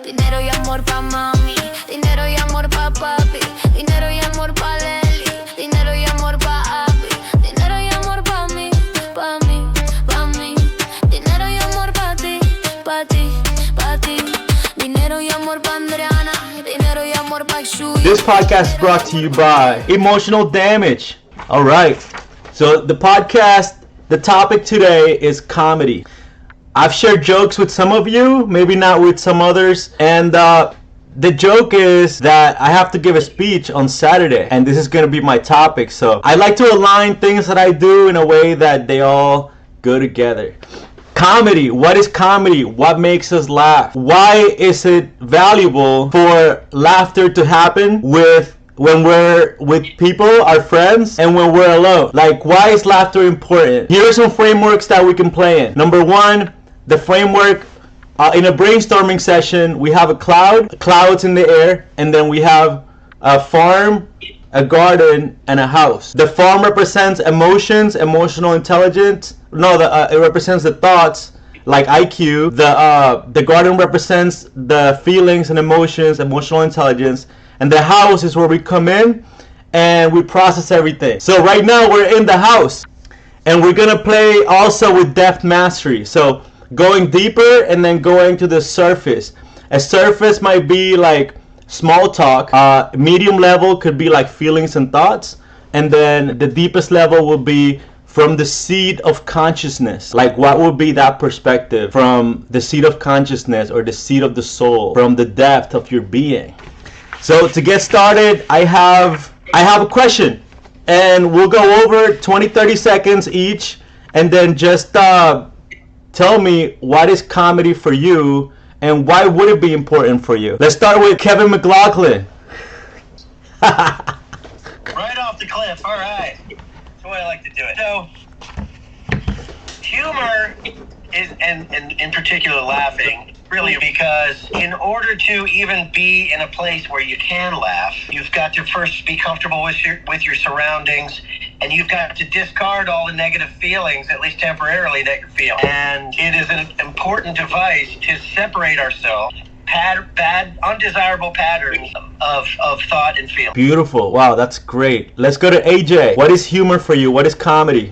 Dinero y amor pa' mami, dinero y amor pa' papi, dinero y amor pa' Leli, dinero y amor pa' Abby, dinero y amor pa' mí, pa' mí, pa' mí, dinero y amor pa' ti, pa' ti, pa' ti, dinero y amor pa' Andriana, dinero y amor pa' Shuy. This podcast is brought to you by Emotional Damage. All right, so the topic today is comedy. I've shared jokes with some of you, maybe not with some others, and the joke is that I have to give a speech on Saturday, and this is going to be my topic. So I like to align things that I do in a way that they all go together. Comedy. What is comedy? What makes us laugh? Why is it valuable for laughter to happen when we're with people, our friends, and when we're alone? Like, why is laughter important? Here are some frameworks that we can play in. Number one, the framework, in a brainstorming session, we have a clouds in the air, and then we have a farm, a garden, and a house. The farm represents emotions, emotional intelligence. It represents the thoughts, like IQ. The garden represents the feelings and emotions, emotional intelligence. And the house is where we come in and we process everything. So right now we're in the house, and we're gonna play also with depth mastery. So going deeper and then going to the surface. A surface might be like small talk. Medium level could be like feelings and thoughts. And then the deepest level will be from the seat of consciousness. Like, what would be that perspective from the seat of consciousness, or the seat of the soul, from the depth of your being? So to get started, I have a question, and we'll go over 20-30 seconds each, and then just tell me, what is comedy for you, and why would it be important for you? Let's start with Kevin McLaughlin. Right off the cliff. All right. That's the way I like to do it. So, humor is, and in particular laughing, really, because in order to even be in a place where you can laugh, you've got to first be comfortable with your surroundings, and you've got to discard all the negative feelings, at least temporarily, that you're feeling. And it is an important device to separate ourselves, bad, undesirable patterns of thought and feeling. Beautiful. Wow, that's great. Let's go to AJ. What is humor for you? What is comedy?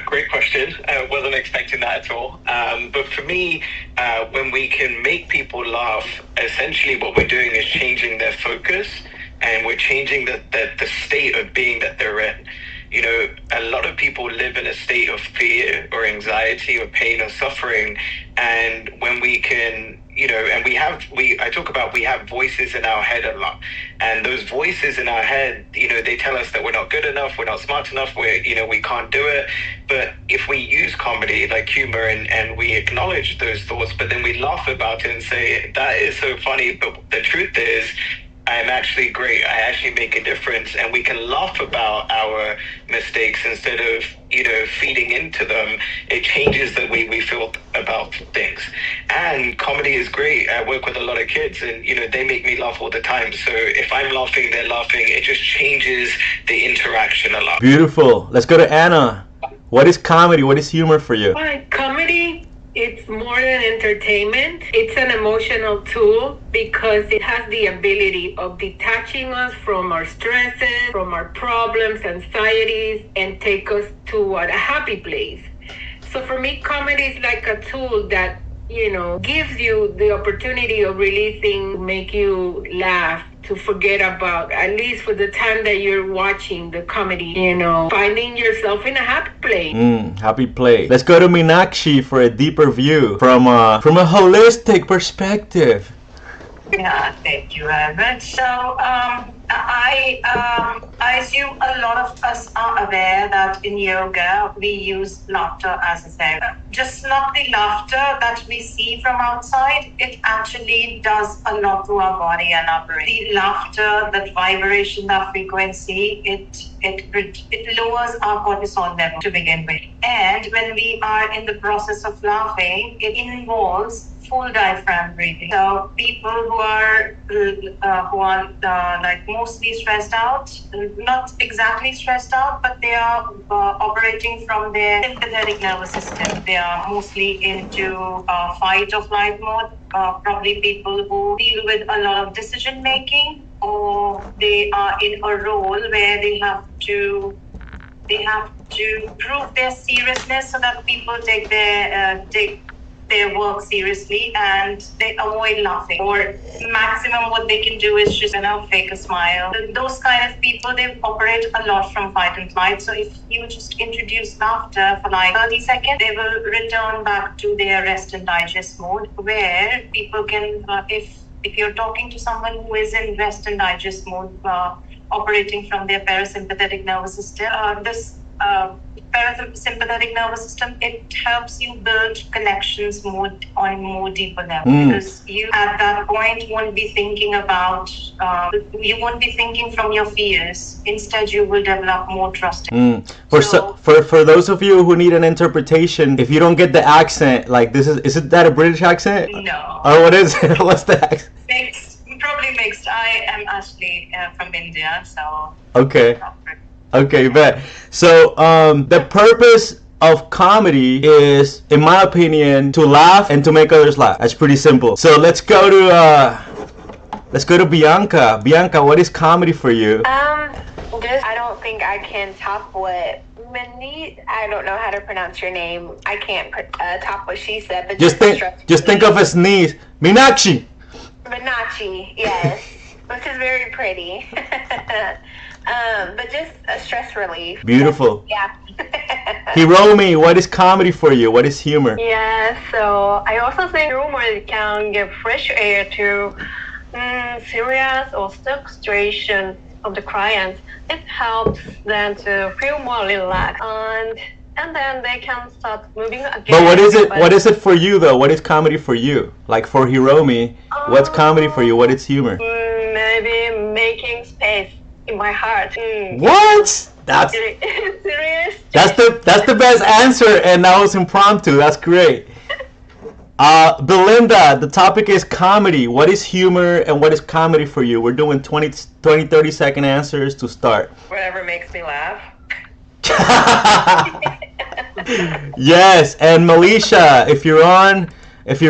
Great question. I wasn't expecting that at all. But for me, when we can make people laugh, essentially what we're doing is changing their focus, and we're changing the state of being that they're in. You know, a lot of people live in a state of fear or anxiety or pain or suffering, and when we can, you know, and I talk about, we have voices in our head a lot, and those voices in our head, you know, they tell us that we're not good enough, we're not smart enough, we can't do it. But if we use comedy, like humor, and we acknowledge those thoughts, but then we laugh about it and say, that is so funny, but the truth is, I'm actually great. I actually make a difference, and we can laugh about our mistakes instead of, you know, feeding into them. It changes the way we feel about things. And comedy is great. I work with a lot of kids, and, you know, they make me laugh all the time. So if I'm laughing, they're laughing. It just changes the interaction a lot. Beautiful. Let's go to Anna. What is comedy? What is humor for you? Comedy, it's more than entertainment. It's an emotional tool because it has the ability of detaching us from our stresses, from our problems, anxieties, and take us to a happy place. So for me, comedy is like a tool that, you know, gives you the opportunity of releasing, make you laugh, to forget about, at least for the time that you're watching the comedy, you know, finding yourself in a happy place. Happy place. Let's go to Meenakshi for a deeper view from a holistic perspective. Yeah, thank you very much. So, I assume a lot of us are aware that in yoga we use laughter as a therapy. Just not the laughter that we see from outside, it actually does a lot to our body and our brain. The laughter, that vibration, that frequency, it lowers our cortisol level to begin with. And when we are in the process of laughing, it involves full diaphragm breathing. So people who are like mostly stressed out, not exactly stressed out, but they are operating from their sympathetic nervous system. They are mostly into fight or flight mode. Probably people who deal with a lot of decision making, or they are in a role where they have to prove their seriousness so that people take their work seriously, and they avoid laughing, or maximum what they can do is just fake a smile. Those kind of people, they operate a lot from fight and flight. So if you just introduce laughter for like 30 seconds, they will return back to their rest and digest mode, where people can if you're talking to someone who is in rest and digest mode, operating from their parasympathetic nervous system, this parasympathetic nervous system, it helps you build connections on more deeper level, because you at that point won't be thinking from your fears. Instead, you will develop more trust. For those of you who need an interpretation, if you don't get the accent, like this isn't that a British accent? No. Or what is it? What's the accent? Probably mixed. I am actually from India, so. Okay, bet. So, the purpose of comedy is, in my opinion, to laugh and to make others laugh. That's pretty simple. So let's go to Bianca. Bianca, what is comedy for you? I don't think I can top what I don't know how to pronounce your name. I can't top what she said. But just think of a sneeze. Meenakshi, yes, which is very pretty. But just a stress relief. Beautiful. Yeah. Hiromi, what is comedy for you? What is humor? Yeah, so I also think humor can give fresh air to serious or stuck situation of the client. It helps them to feel more relaxed, and then they can start moving again. But what is it for you though? What is comedy for you? Like for Hiromi, what's comedy for you? What is humor? Maybe making space in my heart. What? That's serious. That's the best answer, and that was impromptu. That's great. Bilinda, the topic is comedy. What is humor and what is comedy for you? We're doing 30 second answers to start. Whatever makes me laugh. Yes, and Malisha, if you're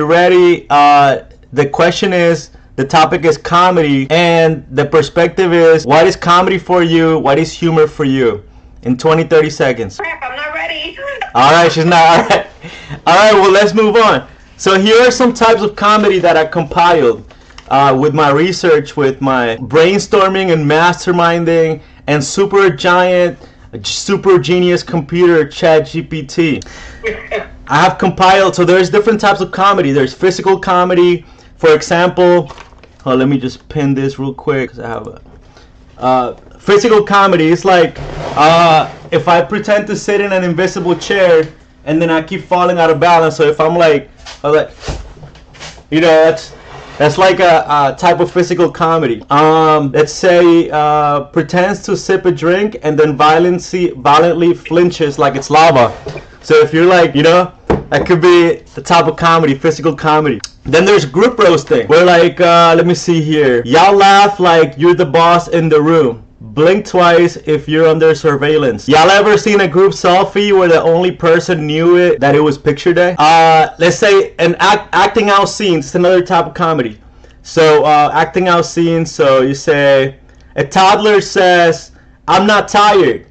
ready, the question is, the topic is comedy, and the perspective is, what is comedy for you? What is humor for you? In 30 seconds. Crap, I'm not ready. All right, she's not. All right, well, let's move on. So here are some types of comedy that I compiled with my research, with my brainstorming and masterminding, and super genius computer ChatGPT. I have compiled, so there's different types of comedy. There's physical comedy, for example. Let me just pin this real quick, because I have a physical comedy. It's like if I pretend to sit in an invisible chair and then I keep falling out of balance. So if I'm like, that's like a type of physical comedy. Let's say pretends to sip a drink and then violently flinches like it's lava. So if you're like, that could be the type of comedy, physical comedy. Then there's group roasting, where like, let me see here. Y'all laugh like you're the boss in the room. Blink twice if you're under surveillance. Y'all ever seen a group selfie where the only person knew that it was picture day? Let's say an acting out scenes. It's another type of comedy. So acting out scenes. So you say a toddler says, "I'm not tired,"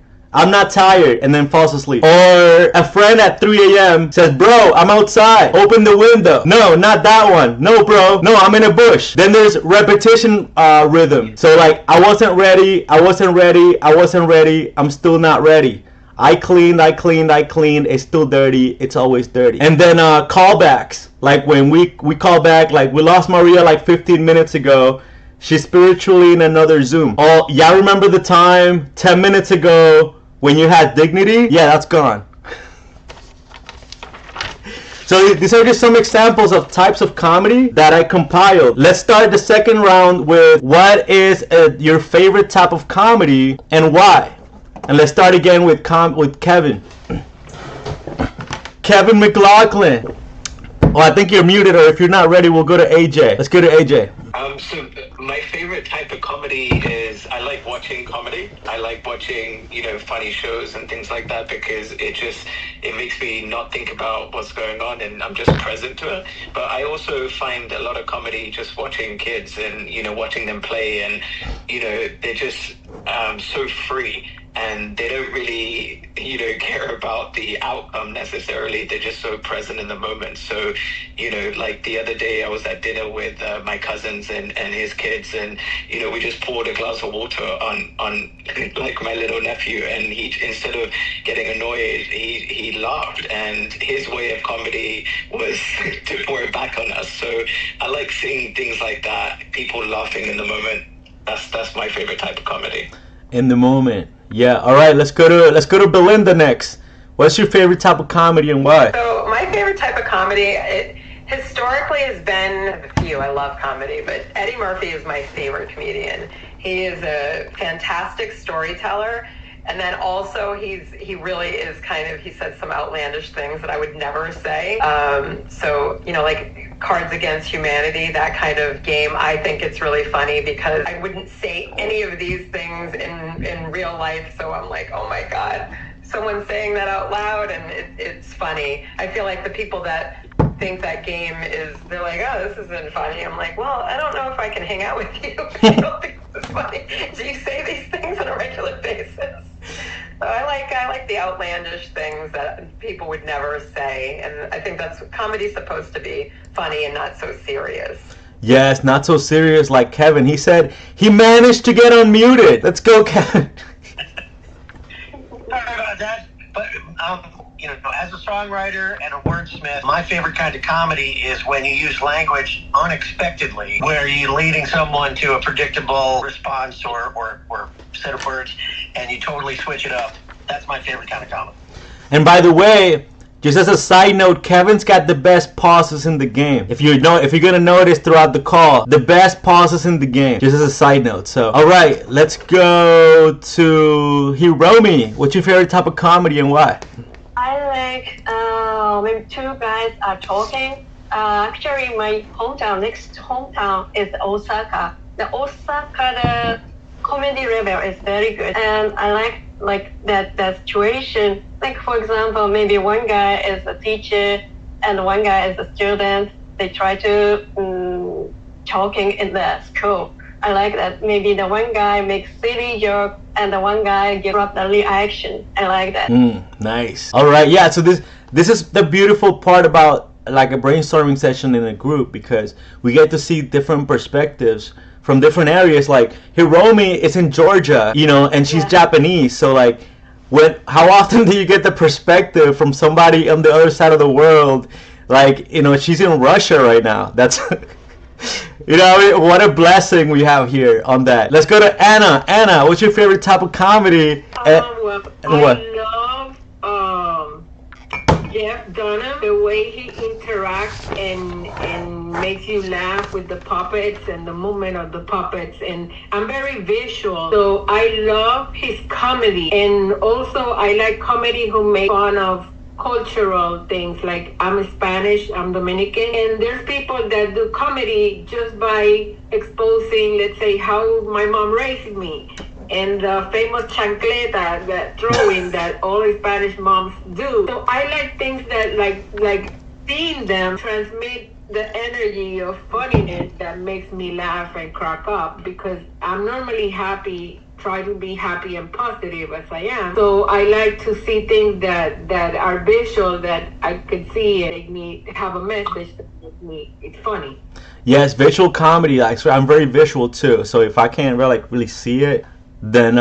and then falls asleep. Or a friend at 3 a.m. says, "Bro, I'm outside. Open the window." "No, not that one. No, bro. No, I'm in a bush." Then there's repetition rhythm. So like, I wasn't ready. I'm still not ready. I cleaned. It's still dirty. It's always dirty. And then callbacks. Like when we call back, like we lost Maria like 15 minutes ago. She's spiritually in another Zoom. Oh, y'all remember the time 10 minutes ago when you had dignity? Yeah, that's gone. So these are just some examples of types of comedy that I compiled. Let's start the second round with what is your favorite type of comedy and why? And let's start again with Kevin. Kevin McLaughlin. Oh, I think you're muted, or if you're not ready, we'll go to AJ. Let's go to AJ. So my favorite type of comedy is I like watching comedy. I like watching, funny shows and things like that because it makes me not think about what's going on and I'm just present to it. But I also find a lot of comedy just watching kids and, watching them play and, they're just so free. And they don't really, care about the outcome necessarily. They're just so present in the moment. So, like the other day I was at dinner with my cousins and his kids, and, we just poured a glass of water on like my little nephew, and he, instead of getting annoyed, he laughed. And his way of comedy was to pour it back on us. So I like seeing things like that, people laughing in the moment. That's my favorite type of comedy. In the moment. Yeah. All right. Let's go to Belinda next. What's your favorite type of comedy and why? So my favorite type of comedy, it historically has been a few. I love comedy, but Eddie Murphy is my favorite comedian. He is a fantastic storyteller, and then also he really is he said some outlandish things that I would never say. So like Cards Against Humanity, that kind of game, I think it's really funny because I wouldn't say any of these things in real life. So I'm like, oh my God, someone's saying that out loud, and it's funny. I feel like the people that think that game they're like, oh, this isn't funny. I'm like, well, I don't know if I can hang out with you if you don't think this is funny. Do you say these things on a regular basis? So I like the outlandish things that people would never say, and I think that's comedy's supposed to be funny and not so serious. Yes, not so serious like Kevin. He said he managed to get unmuted. Let's go, Kevin. Sorry about that, but as a songwriter and a wordsmith, my favorite kind of comedy is when you use language unexpectedly, where you're leading someone to a predictable response or set of words, and you totally switch it up. That's my favorite kind of comedy. And by the way, just as a side note, Kevin's got the best pauses in the game. If you're gonna notice throughout the call, the best pauses in the game. Just as a side note. So, all right, let's go to Hiromi. What's your favorite type of comedy and why? I like when two guys are talking. Actually, my next hometown is Osaka. The Osaka, the comedy level is very good, and I like that situation. Like for example, maybe one guy is a teacher and one guy is a student. They try to talking in the school. I like that. Maybe the one guy makes silly joke and the one guy give up the reaction. I like that. Nice. All right. Yeah. So this is the beautiful part about like a brainstorming session in a group, because we get to see different perspectives from different areas. Like Hiromi is in Georgia, and she's Japanese. So like, how often do you get the perspective from somebody on the other side of the world? Like, she's in Russia right now. That's what a blessing we have here on that. Let's go to Anna. Anna, what's your favorite type of comedy? I love Jeff Dunham, the way he interacts and makes you laugh with the puppets and the movement of the puppets. And I'm very visual, so I love his comedy. And also I like comedy who make fun of cultural things. Like I'm Spanish, I'm Dominican, and there's people that do comedy just by exposing, let's say, how my mom raised me, and the famous chancleta, that throwing that all Spanish moms do. So I like things that like seeing them transmit the energy of funniness that makes me laugh and crack up, because I'm normally happy, try to be happy and positive as I am. So I like to see things that are visual, that I could see and make me have a message that makes me, it's funny. Yes, visual comedy. I'm very visual too. So if I can't really see it, then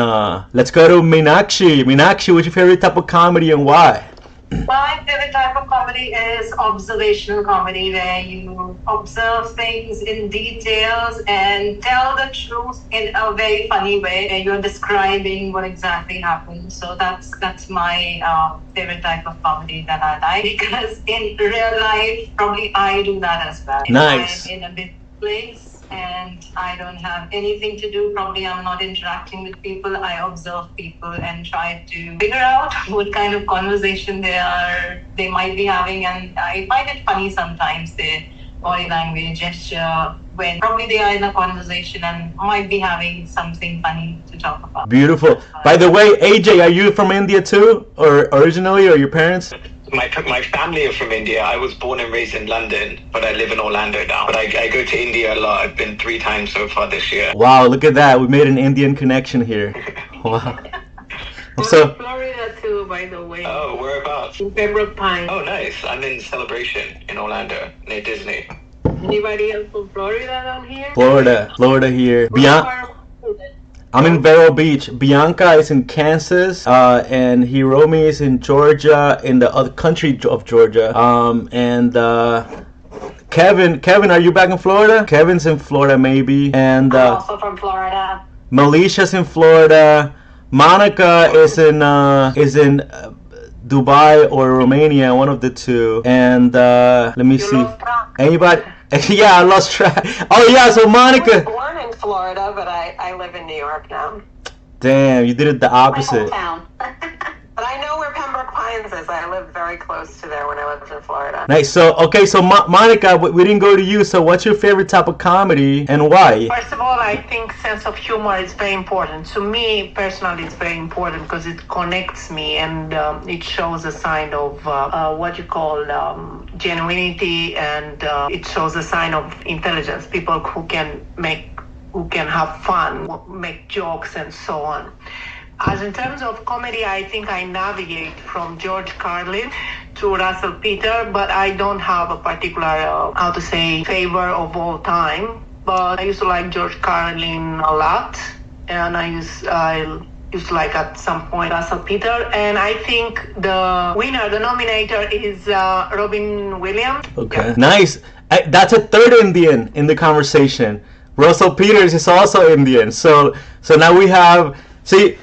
let's go to Meenakshi. Meenakshi, what's your favorite type of comedy and why? My favorite type of comedy is observational comedy, where you observe things in details and tell the truth in a very funny way, and you're describing what exactly happened. So that's my favorite type of comedy that I like, because in real life, probably I do that as well. Nice. If I'm in a big place, and I don't have anything to do. Probably I'm not interacting with people. I observe people and try to figure out what kind of conversation they might be having, and I find it funny sometimes, their body language, gesture, when probably they are in a conversation and might be having something funny to talk about. Beautiful. By the way, AJ, are you from India too, or originally, or your parents? My family are from India. I was born and raised in London, but I live in Orlando now. But I go to India a lot. I've been 3 times so far this year. Wow, look at that. We made an Indian connection here. Wow. So Florida too, by the way. Oh, whereabouts? In Pembroke Pines. Oh, nice. I'm in Celebration in Orlando, near Disney. Anybody else from Florida down here? Florida here. I'm in Vero Beach. Bianca is in Kansas, and Hiromi is in Georgia, in the other country of Georgia. And Kevin, are you back in Florida? Kevin's in Florida, maybe. And I'm also from Florida. Malisha's in Florida. Monica is in Dubai or Romania, one of the two. And let me see. Anybody? Yeah, I lost track. Oh yeah, so Monica. I was born in Florida, but I live in New York now. Damn, you did it the opposite. My hometown. But I know where Pembroke Pines is. I lived very close to there when I lived in Florida. Nice. So, okay, so Monica, we didn't go to you. So, what's your favorite type of comedy and why? First of all, I think sense of humor is very important. To me, personally, it's very important because it connects me and it shows a sign of what you call genuinity, and it shows a sign of intelligence. People who can have fun, make jokes, and so on. As in terms of comedy, I think I navigate from George Carlin to Russell Peter, but I don't have a particular, favor of all time. But I used to like George Carlin a lot, and I used to like at some point Russell Peter, and I think the nominator is Robin Williams. Okay, yeah. Nice. That's a third Indian in the conversation. Russell Peters is also Indian. So now we have, see,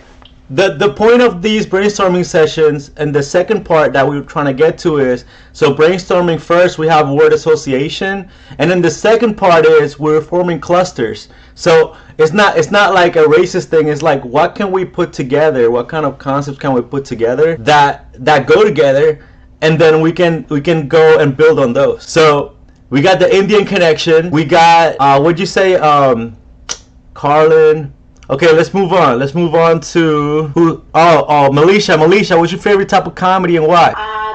the point of these brainstorming sessions, and the second part that we're trying to get to is, so brainstorming first, we have word association, and then the second part is we're forming clusters. So it's not like a racist thing. It's like, what can we put together? What kind of concepts can we put together that go together, and then we can go and build on those. So we got the Indian connection. We got what'd you say, Carlin? Okay, let's move on. Let's move on to who? Oh, Malisha. Malisha, what's your favorite type of comedy and why?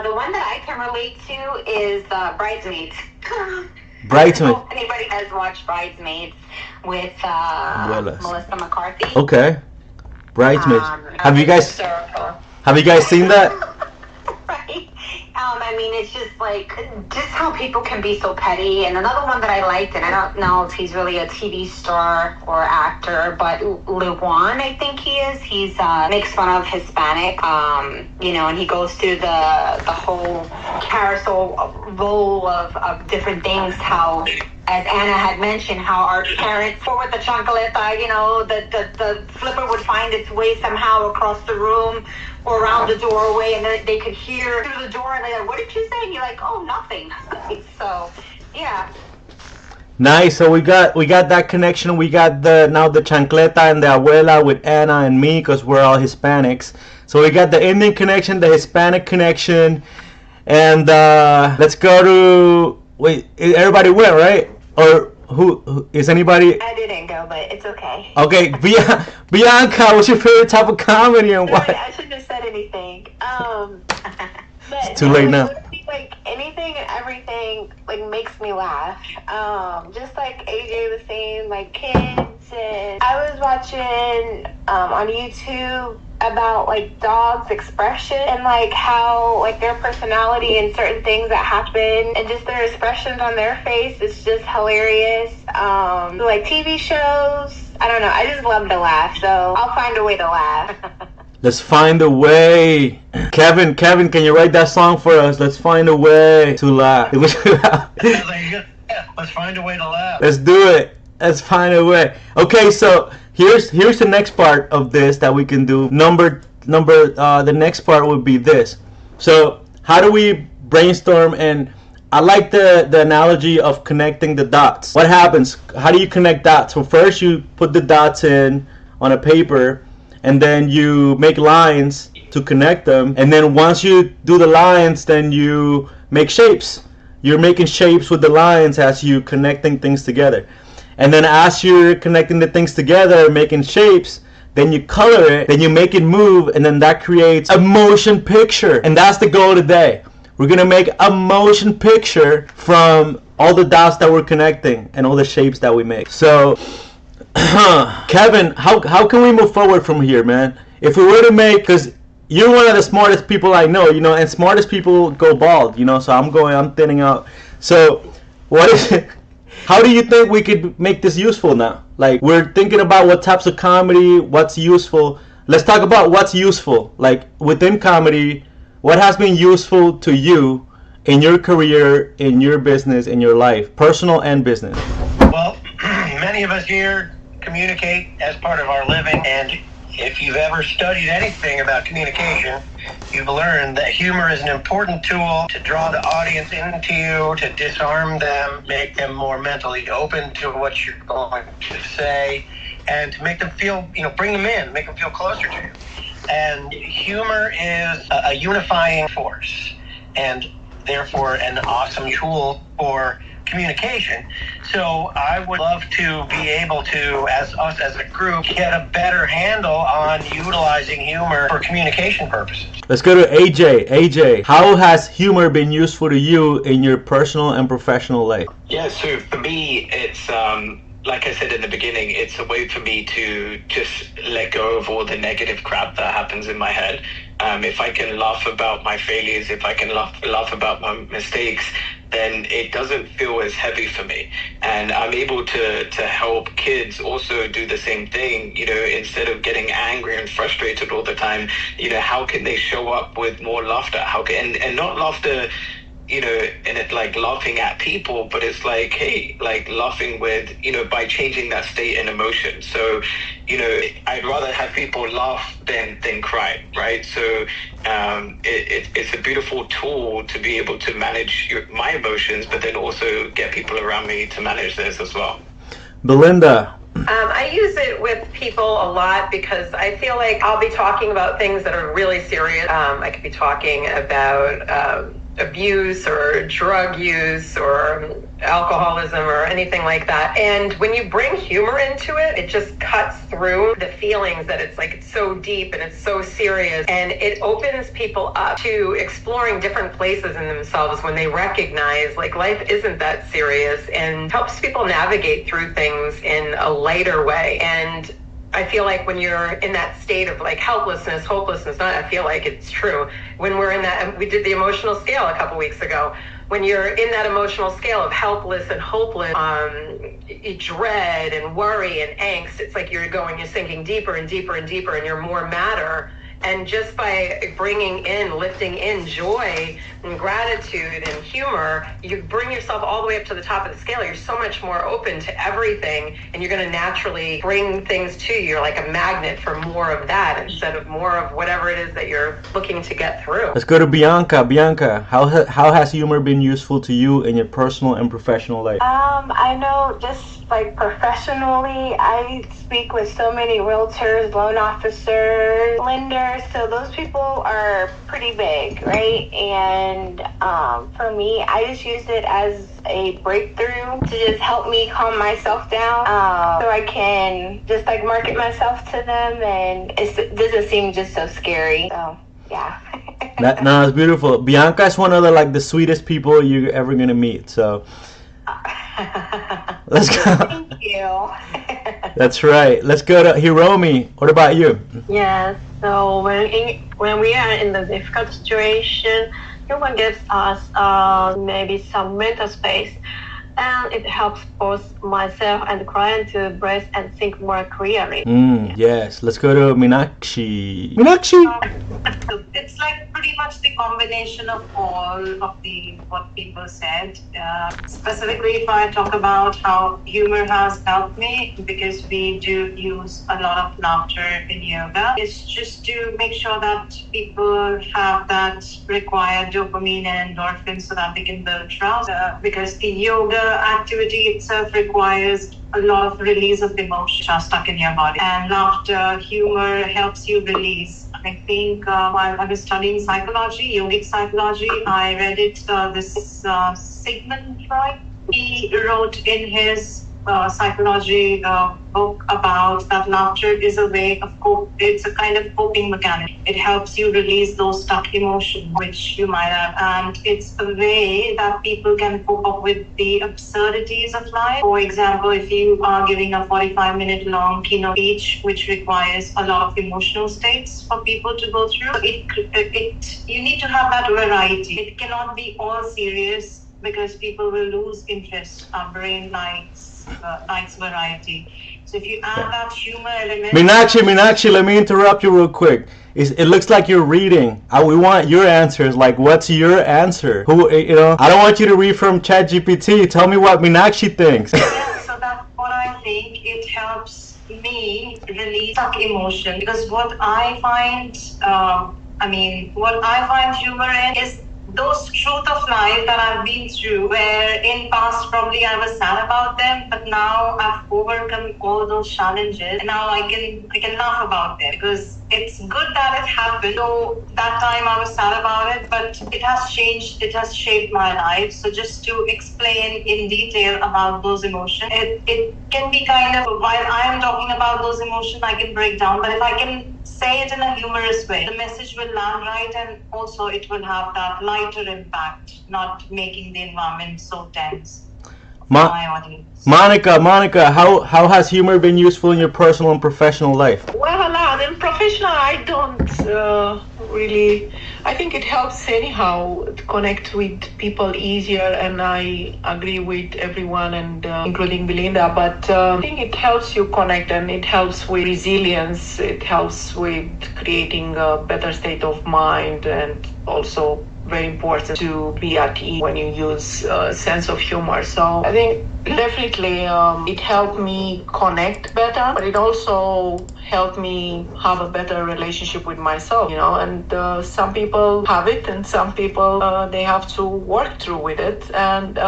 The one that I can relate to is Bridesmaids. Bridesmaids. If anybody has watched Bridesmaids with Melissa McCarthy. Okay. Bridesmaids. Have you guys seen that? Right. I mean, it's just like, just how people can be so petty. And another one that I liked, and I don't know if he's really a TV star or actor, but Lewan, I think he is. He's makes fun of Hispanic, and he goes through the whole carousel role of different things, how, as Anna had mentioned, how our parents, with the chancleta, the flipper would find its way somehow across the room or around the doorway, and they could hear through the door, and they're like, what did you say? And you're like, oh, nothing. So, yeah. Nice. So we got that connection. We got the chancleta and the abuela with Anna and me, because we're all Hispanics. So we got the Indian connection, the Hispanic connection, and let's go to, wait, everybody went, right? Or who is anybody? I didn't go, but it's okay. Okay, Bianca, what's your favorite type of comedy and why? I shouldn't have said anything. But it's too late now. Like anything and everything makes me laugh. Just like AJ was saying, like kids, and I was watching on YouTube about dogs' expression and how their personality and certain things that happen and just their expressions on their face is just hilarious. TV shows, I don't know, I just love to laugh, so I'll find a way to laugh. Let's find a way. Kevin, can you write that song for us? Let's find a way to laugh. Yeah, let's find a way to laugh. Let's do it. Let's find a way. Okay, so here's the next part of this that we can do. The next part would be this. So how do we brainstorm and I like the analogy of connecting the dots. What happens? How do you connect dots? So first you put the dots in on a paper, and then you make lines to connect them. And then once you do the lines, then you make shapes. You're making shapes with the lines as you connecting things together. And then as you're connecting the things together, making shapes, then you color it, then you make it move, and then that creates a motion picture. And that's the goal today. We're gonna make a motion picture from all the dots that we're connecting and all the shapes that we make. So, Kevin, how can we move forward from here, man? If we were to make, because you're one of the smartest people I know, you know, and smartest people go bald, you know, so I'm thinning out. So, what is it? How do you think we could make this useful now? Like, we're thinking about what types of comedy, what's useful. Let's talk about what's useful. Like, within comedy, what has been useful to you in your career, in your business, in your life, personal and business? Well, many of us here communicate as part of our living, and if you've ever studied anything about communication, you've learned that humor is an important tool to draw the audience into you, to disarm them, make them more mentally open to what you're going to say, and to make them feel, bring them in, make them feel closer to you. And humor is a unifying force, and therefore an awesome tool for communication. So I would love to be able to, as us as a group, get a better handle on utilizing humor for communication purposes. Let's go to AJ. AJ, how has humor been useful to you in your personal and professional life? Yeah, so for me, it's like I said in the beginning, it's a way for me to just let go of all the negative crap that happens in my head. If I can laugh about my failures, if I can laugh about my mistakes, then it doesn't feel as heavy for me. And I'm able to help kids also do the same thing, instead of getting angry and frustrated all the time, how can they show up with more laughter? And not laughter, and it like laughing at people, but it's like, hey, like laughing with, by changing that state and emotion. So, I'd rather have people laugh than cry, right? So it's a beautiful tool to be able to manage my emotions, but then also get people around me to manage theirs as well. Bilinda. I use it with people a lot because I feel like I'll be talking about things that are really serious. I could be talking about abuse or drug use or alcoholism or anything like that. And when you bring humor into it, it just cuts through the feelings that it's so deep and it's so serious. And it opens people up to exploring different places in themselves when they recognize life isn't that serious, and helps people navigate through things in a lighter way. And I feel like when you're in that state of helplessness, hopelessness, I feel like it's true. When we're in that, we did the emotional scale a couple weeks ago. When you're in that emotional scale of helpless and hopeless, dread and worry and angst, it's like you're sinking deeper and deeper and deeper, and you're more matter. And just by lifting in joy and gratitude and humor, you bring yourself all the way up to the top of the scale. You're so much more open to everything, and you're going to naturally bring things to you. You're like a magnet for more of that instead of more of whatever it is that you're looking to get through. Let's go to Bianca. Bianca, how has humor been useful to you in your personal and professional life? I know just professionally, I speak with so many realtors, loan officers, lenders, so those people are pretty big, right? And for me, I just use it as a breakthrough to just help me calm myself down, so I can just market myself to them, and it doesn't seem just so scary. So yeah. No, it's beautiful. Bianca is one of the sweetest people you're ever gonna meet. So let's go. Thank you. That's right. Let's go to Hiromi. What about you? Yes. So when we are in the difficult situation, humor gives us maybe some mental space, and it helps both myself and the client to breathe and think more clearly. Yes. Let's go to Meenakshi. Meenakshi. It's pretty much the combination of all of the what people said. Specifically, if I talk about how humor has helped me, because we do use a lot of laughter in yoga, it's just to make sure that people have that required dopamine and endorphins so that they can build trust. Because the yoga activity itself requires a lot of release of emotions which are stuck in your body. And laughter, humor helps you release. I think while I was studying psychology, yogic psychology, I read it, this Sigmund Freud. He wrote in his psychology book about that laughter is a way of it's a kind of coping mechanism. It helps you release those stuck emotions which you might have, and it's a way that people can cope up with the absurdities of life. For example, if you are giving a 45-minute long keynote speech which requires a lot of emotional states for people to go through, you need to have that variety. It cannot be all serious because people will lose interest. Our brain likes variety. So if you add that humor element... Meenakshi, let me interrupt you real quick. It looks like you're reading. We want your answers. Like, what's your answer? I don't want you to read from ChatGPT. Tell me what Meenakshi thinks. Yeah, so that's what I think. It helps me release stuck emotion. Because what I find humor in is those truth of life that I've been through, where in past probably I was sad about them, but now I've overcome all those challenges, and now I can laugh about them because it's good that it happened. So that time I was sad about it, but it has changed. It has shaped my life. So just to explain in detail about those emotions, it can be kind of, while I am talking about those emotions, I can break down, but if I can say it in a humorous way, the message will land right, and also it will have that lighter impact, not making the environment so tense. Monica, how has humor been useful in your personal and professional life? Well, in professional, I don't really. I think it helps anyhow to connect with people easier, and I agree with everyone, and including Bilinda. But I think it helps you connect, and it helps with resilience. It helps with creating a better state of mind, and also very important to be at ease when you use sense of humor. So I think definitely it helped me connect better, but it also helped me have a better relationship with myself, and some people have it, and some people they have to work through with it. And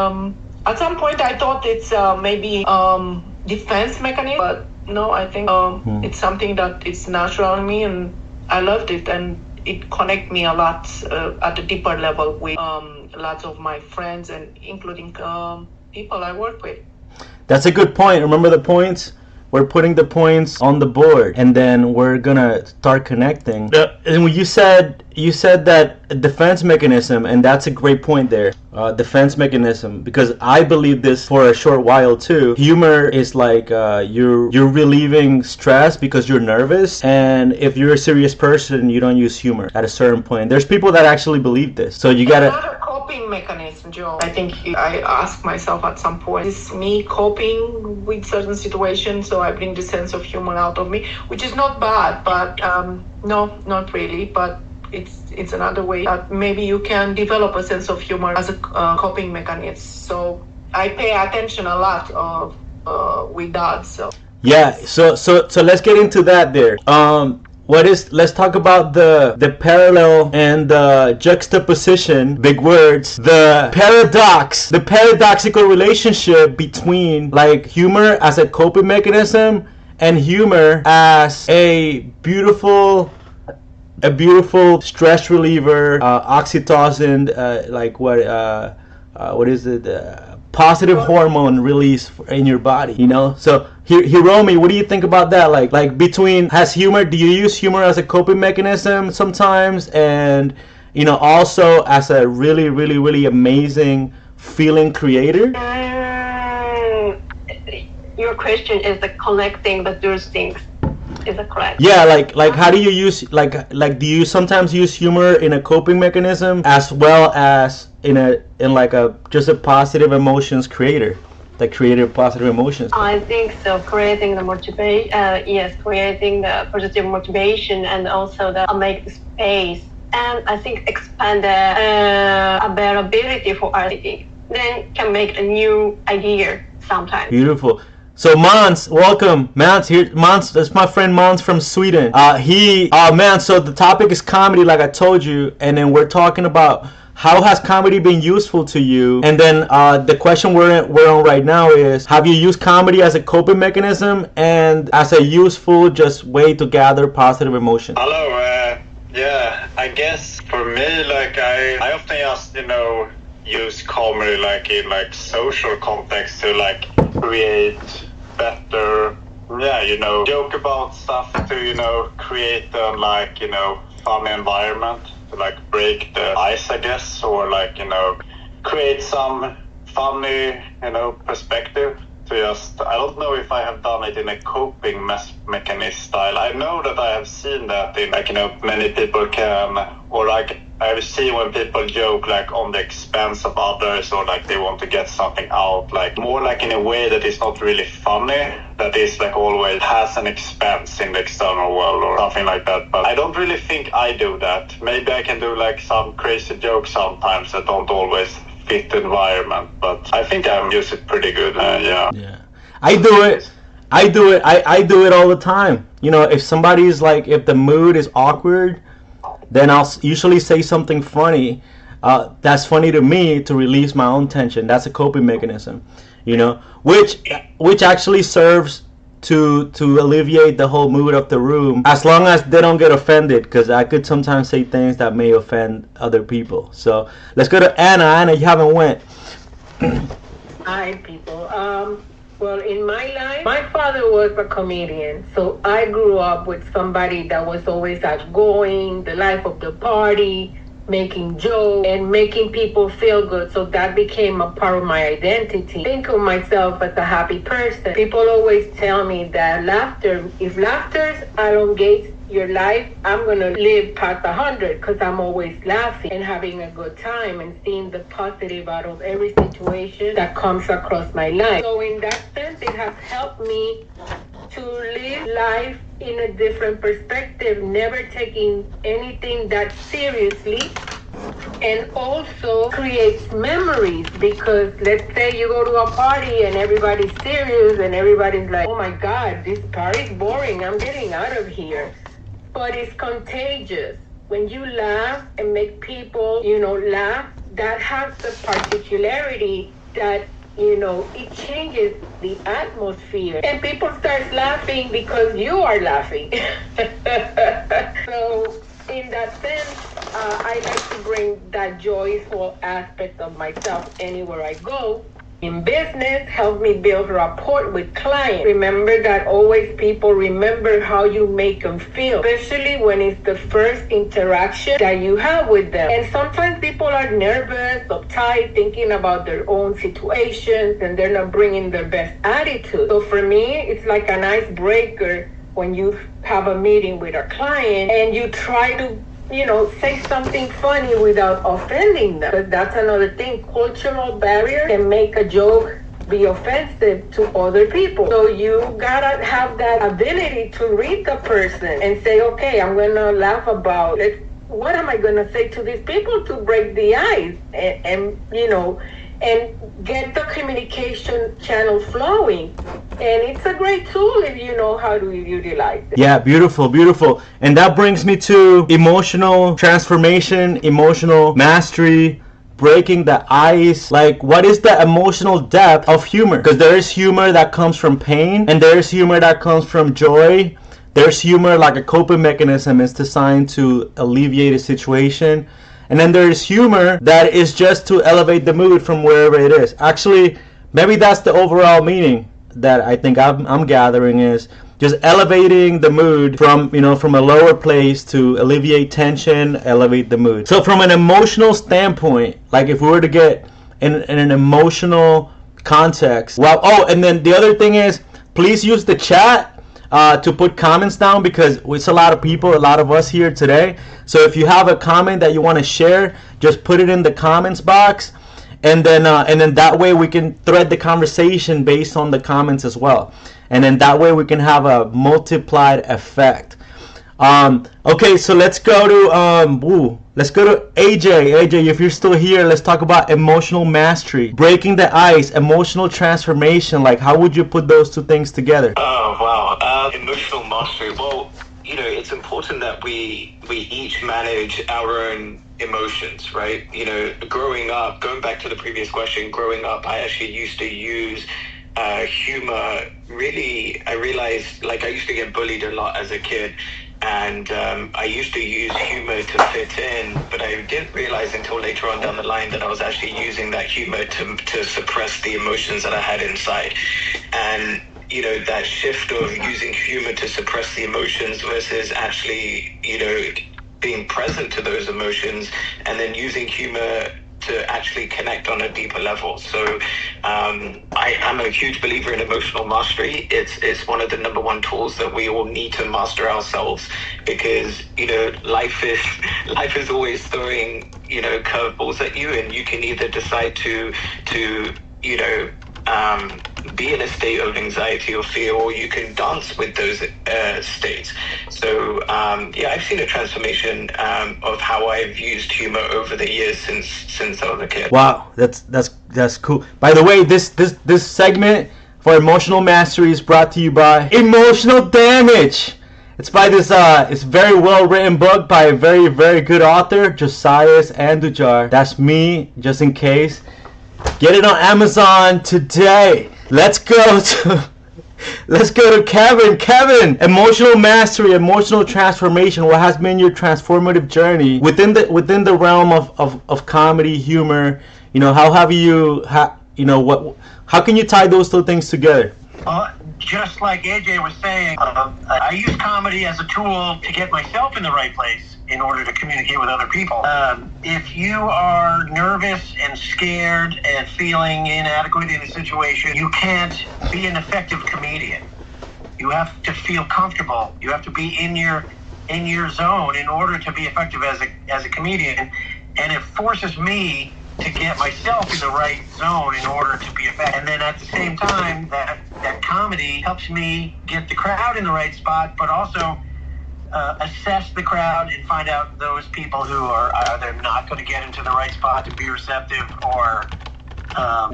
at some point I thought it's maybe defense mechanism, but no, I think it's something that it's natural in me, and I loved it, and it connect me a lot at a deeper level with lots of my friends, and including people I work with. That's a good point. Remember the points? We're putting the points on the board, and then we're gonna start connecting. And when you said that defense mechanism, and that's a great point there. Defense mechanism, because I believe this for a short while too. Humor is like you're relieving stress because you're nervous, and if you're a serious person, you don't use humor at a certain point. There's people that actually believe this, so you gotta. It's not a coping mechanism, Joe. I think I ask myself at some point, is me coping with certain situations, so I bring the sense of humor out of me, which is not bad, but no, not really, but it's another way that maybe you can develop a sense of humor as a coping mechanism. So I pay attention a lot with that. So yeah, so let's get into that there. Let's talk about the parallel and the juxtaposition, big words, the paradoxical relationship between like humor as a coping mechanism and humor as a beautiful stress reliever, oxytocin, what is it? Positive hormone release in your body, So Hiromi, what do you think about that? Like between do you use humor as a coping mechanism sometimes, and also as a really, really, really amazing feeling creator? Your question is the connecting the two things. Is that correct? Yeah, like how do you use do you sometimes use humor in a coping mechanism as well as in just a positive emotions creator, like creative positive emotions? I think so. Creating the motivation, creating the positive motivation, and also make the space and I think expand the availability for our thinking. Then can make a new idea sometimes. Beautiful. So Måns, welcome. Måns here. Måns, that's my friend Måns from Sweden. Man, so the topic is comedy, like I told you, and then we're talking about how has comedy been useful to you? And then the question we're on right now is, have you used comedy as a coping mechanism and as a useful just way to gather positive emotions? Hello. Yeah, I guess for me, like I often just use comedy like in like social context to like create better, joke about stuff to create like fun environment to like break the ice, I guess, or like create some funny perspective to just, I don't know if I have done it in a coping mechanism style. I know that I have seen that in like many people can, or like I've seen when people joke like on the expense of others, or like they want to get something out, like more like in a way that is not really funny, that is like always has an expense in the external world or something like that. But I don't really think I do that. Maybe I can do like some crazy jokes sometimes that don't always fit the environment, but I think I use it pretty good. Yeah. I do it. I do it all the time. If somebody's like, if the mood is awkward, then I'll usually say something funny that's funny to me to release my own tension. That's a coping mechanism, which actually serves to alleviate the whole mood of the room, as long as they don't get offended, because I could sometimes say things that may offend other people. So let's go to Anna. Anna, you haven't went. Hi, people. Well, in my life, my father was a comedian, so I grew up with somebody that was always outgoing, the life of the party, making jokes and making people feel good. So that became a part of my identity. Think of myself as a happy person. People always tell me that if laughter elongates your life, I'm going to live past 100, because I'm always laughing and having a good time and seeing the positive out of every situation that comes across my life. So in that sense, it has helped me to live life in a different perspective, never taking anything that seriously, and also creates memories, because let's say you go to a party and everybody's serious and everybody's like, oh my God, this party's boring, I'm getting out of here. But it's contagious. When you laugh and make people, laugh, that has the particularity that it changes the atmosphere, and people start laughing because you are laughing. So in that sense, I like to bring that joyful aspect of myself anywhere I go. In business, help me build rapport with clients. Remember that always people remember how you make them feel, especially when it's the first interaction that you have with them. And sometimes people are nervous, uptight, thinking about their own situations, and they're not bringing their best attitude. So for me, it's like an icebreaker when you have a meeting with a client and you try to say something funny without offending them. Because that's another thing. Cultural barrier can make a joke be offensive to other people. So you gotta have that ability to read the person and say, okay, I'm gonna laugh about it. What am I gonna say to these people to break the ice? And get the communication channel flowing. And it's a great tool if you know how to utilize it. Yeah, beautiful. And that brings me to emotional transformation, emotional mastery, breaking the ice. Like, what is the emotional depth of humor? Because there is humor that comes from pain, and there is humor that comes from joy. There's humor like a coping mechanism. It's designed to alleviate a situation. And then there's humor that is just to elevate the mood from wherever it is. Actually, maybe that's the overall meaning that I think I'm gathering, is just elevating the mood from a lower place to alleviate tension, elevate the mood. So from an emotional standpoint, like if we were to get in an emotional context, and then the other thing is, please use the chat to put comments down, because it's a lot of us here today. So if you have a comment that you want to share, just put it in the comments box, and then that way we can thread the conversation based on the comments as well, and then that way we can have a multiplied effect. Okay, so let's go to AJ. AJ, if you're still here, let's talk about emotional mastery, breaking the ice, emotional transformation. Like, how would you put those two things together? Oh wow, emotional mastery. Well, it's important that we each manage our own emotions, right? Growing up, going back to the previous question, growing up, I actually used to use humor. Really, I realized, like, I used to get bullied a lot as a kid. And I used to use humor to fit in, but I didn't realize until later on down the line that I was actually using that humor to suppress the emotions that I had inside. And, that shift of using humor to suppress the emotions versus actually, being present to those emotions and then using humor to actually connect on a deeper level. So I'm a huge believer in emotional mastery. It's one of the number one tools that we all need to master ourselves, because life is always throwing curveballs at you, and you can either decide to be in a state of anxiety or fear, or you can dance with those states. So I've seen a transformation of how I've used humor over the years since I was a kid. Wow, that's cool. By the way, this segment for emotional mastery is brought to you by Emotional Damage. It's by this it's very well written book by a very, very good author, Josias and Dujar. That's me, just in case. Get it on Amazon today. Let's go to Kevin. Kevin, emotional mastery, emotional transformation. What has been your transformative journey within the realm of comedy, humor? How have you how can you tie those two things together? Just like AJ was saying, I use comedy as a tool to get myself in the right place in order to communicate with other people. If you are nervous and scared and feeling inadequate in a situation, you can't be an effective comedian. You have to feel comfortable. You have to be in your zone in order to be effective as a comedian. And it forces me to get myself in the right zone in order to be effective. And then at the same time, that comedy helps me get the crowd in the right spot, but also assess the crowd and find out those people who are either not going to get into the right spot to be receptive, or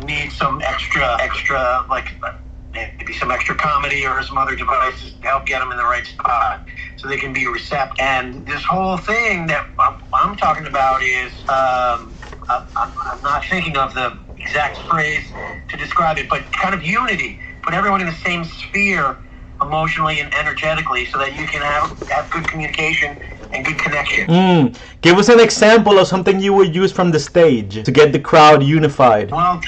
need some extra like maybe some extra comedy or some other devices to help get them in the right spot so they can be receptive. And this whole thing that I'm talking about is I'm not thinking of the exact phrase to describe it, but kind of unity. Put everyone in the same sphere emotionally and energetically so that you can have good communication and good connection. Give us an example of something you would use from the stage to get the crowd unified. Well,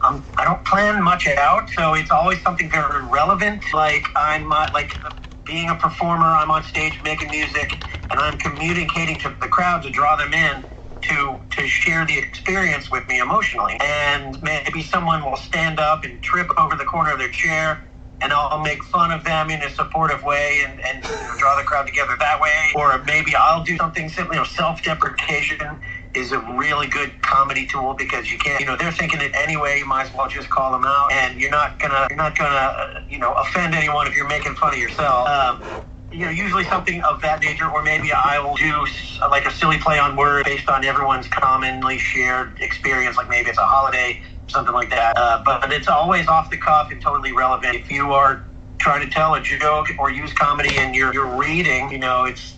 I don't plan much out, so it's always something very relevant. Like like being a performer, I'm on stage making music, and I'm communicating to the crowd to draw them in to share the experience with me emotionally. And maybe someone will stand up and trip over the corner of their chair, and I'll make fun of them in a supportive way and draw the crowd together that way. Or maybe I'll do something simple. Self-deprecation is a really good comedy tool, because you can't, they're thinking it anyway. You might as well just call them out, and you're not gonna offend anyone if you're making fun of yourself. Usually something of that nature, or maybe I will do like a silly play on words based on everyone's commonly shared experience, like maybe it's a holiday, something like that. But it's always off the cuff and totally relevant. If you are trying to tell a joke or use comedy and you're reading, it's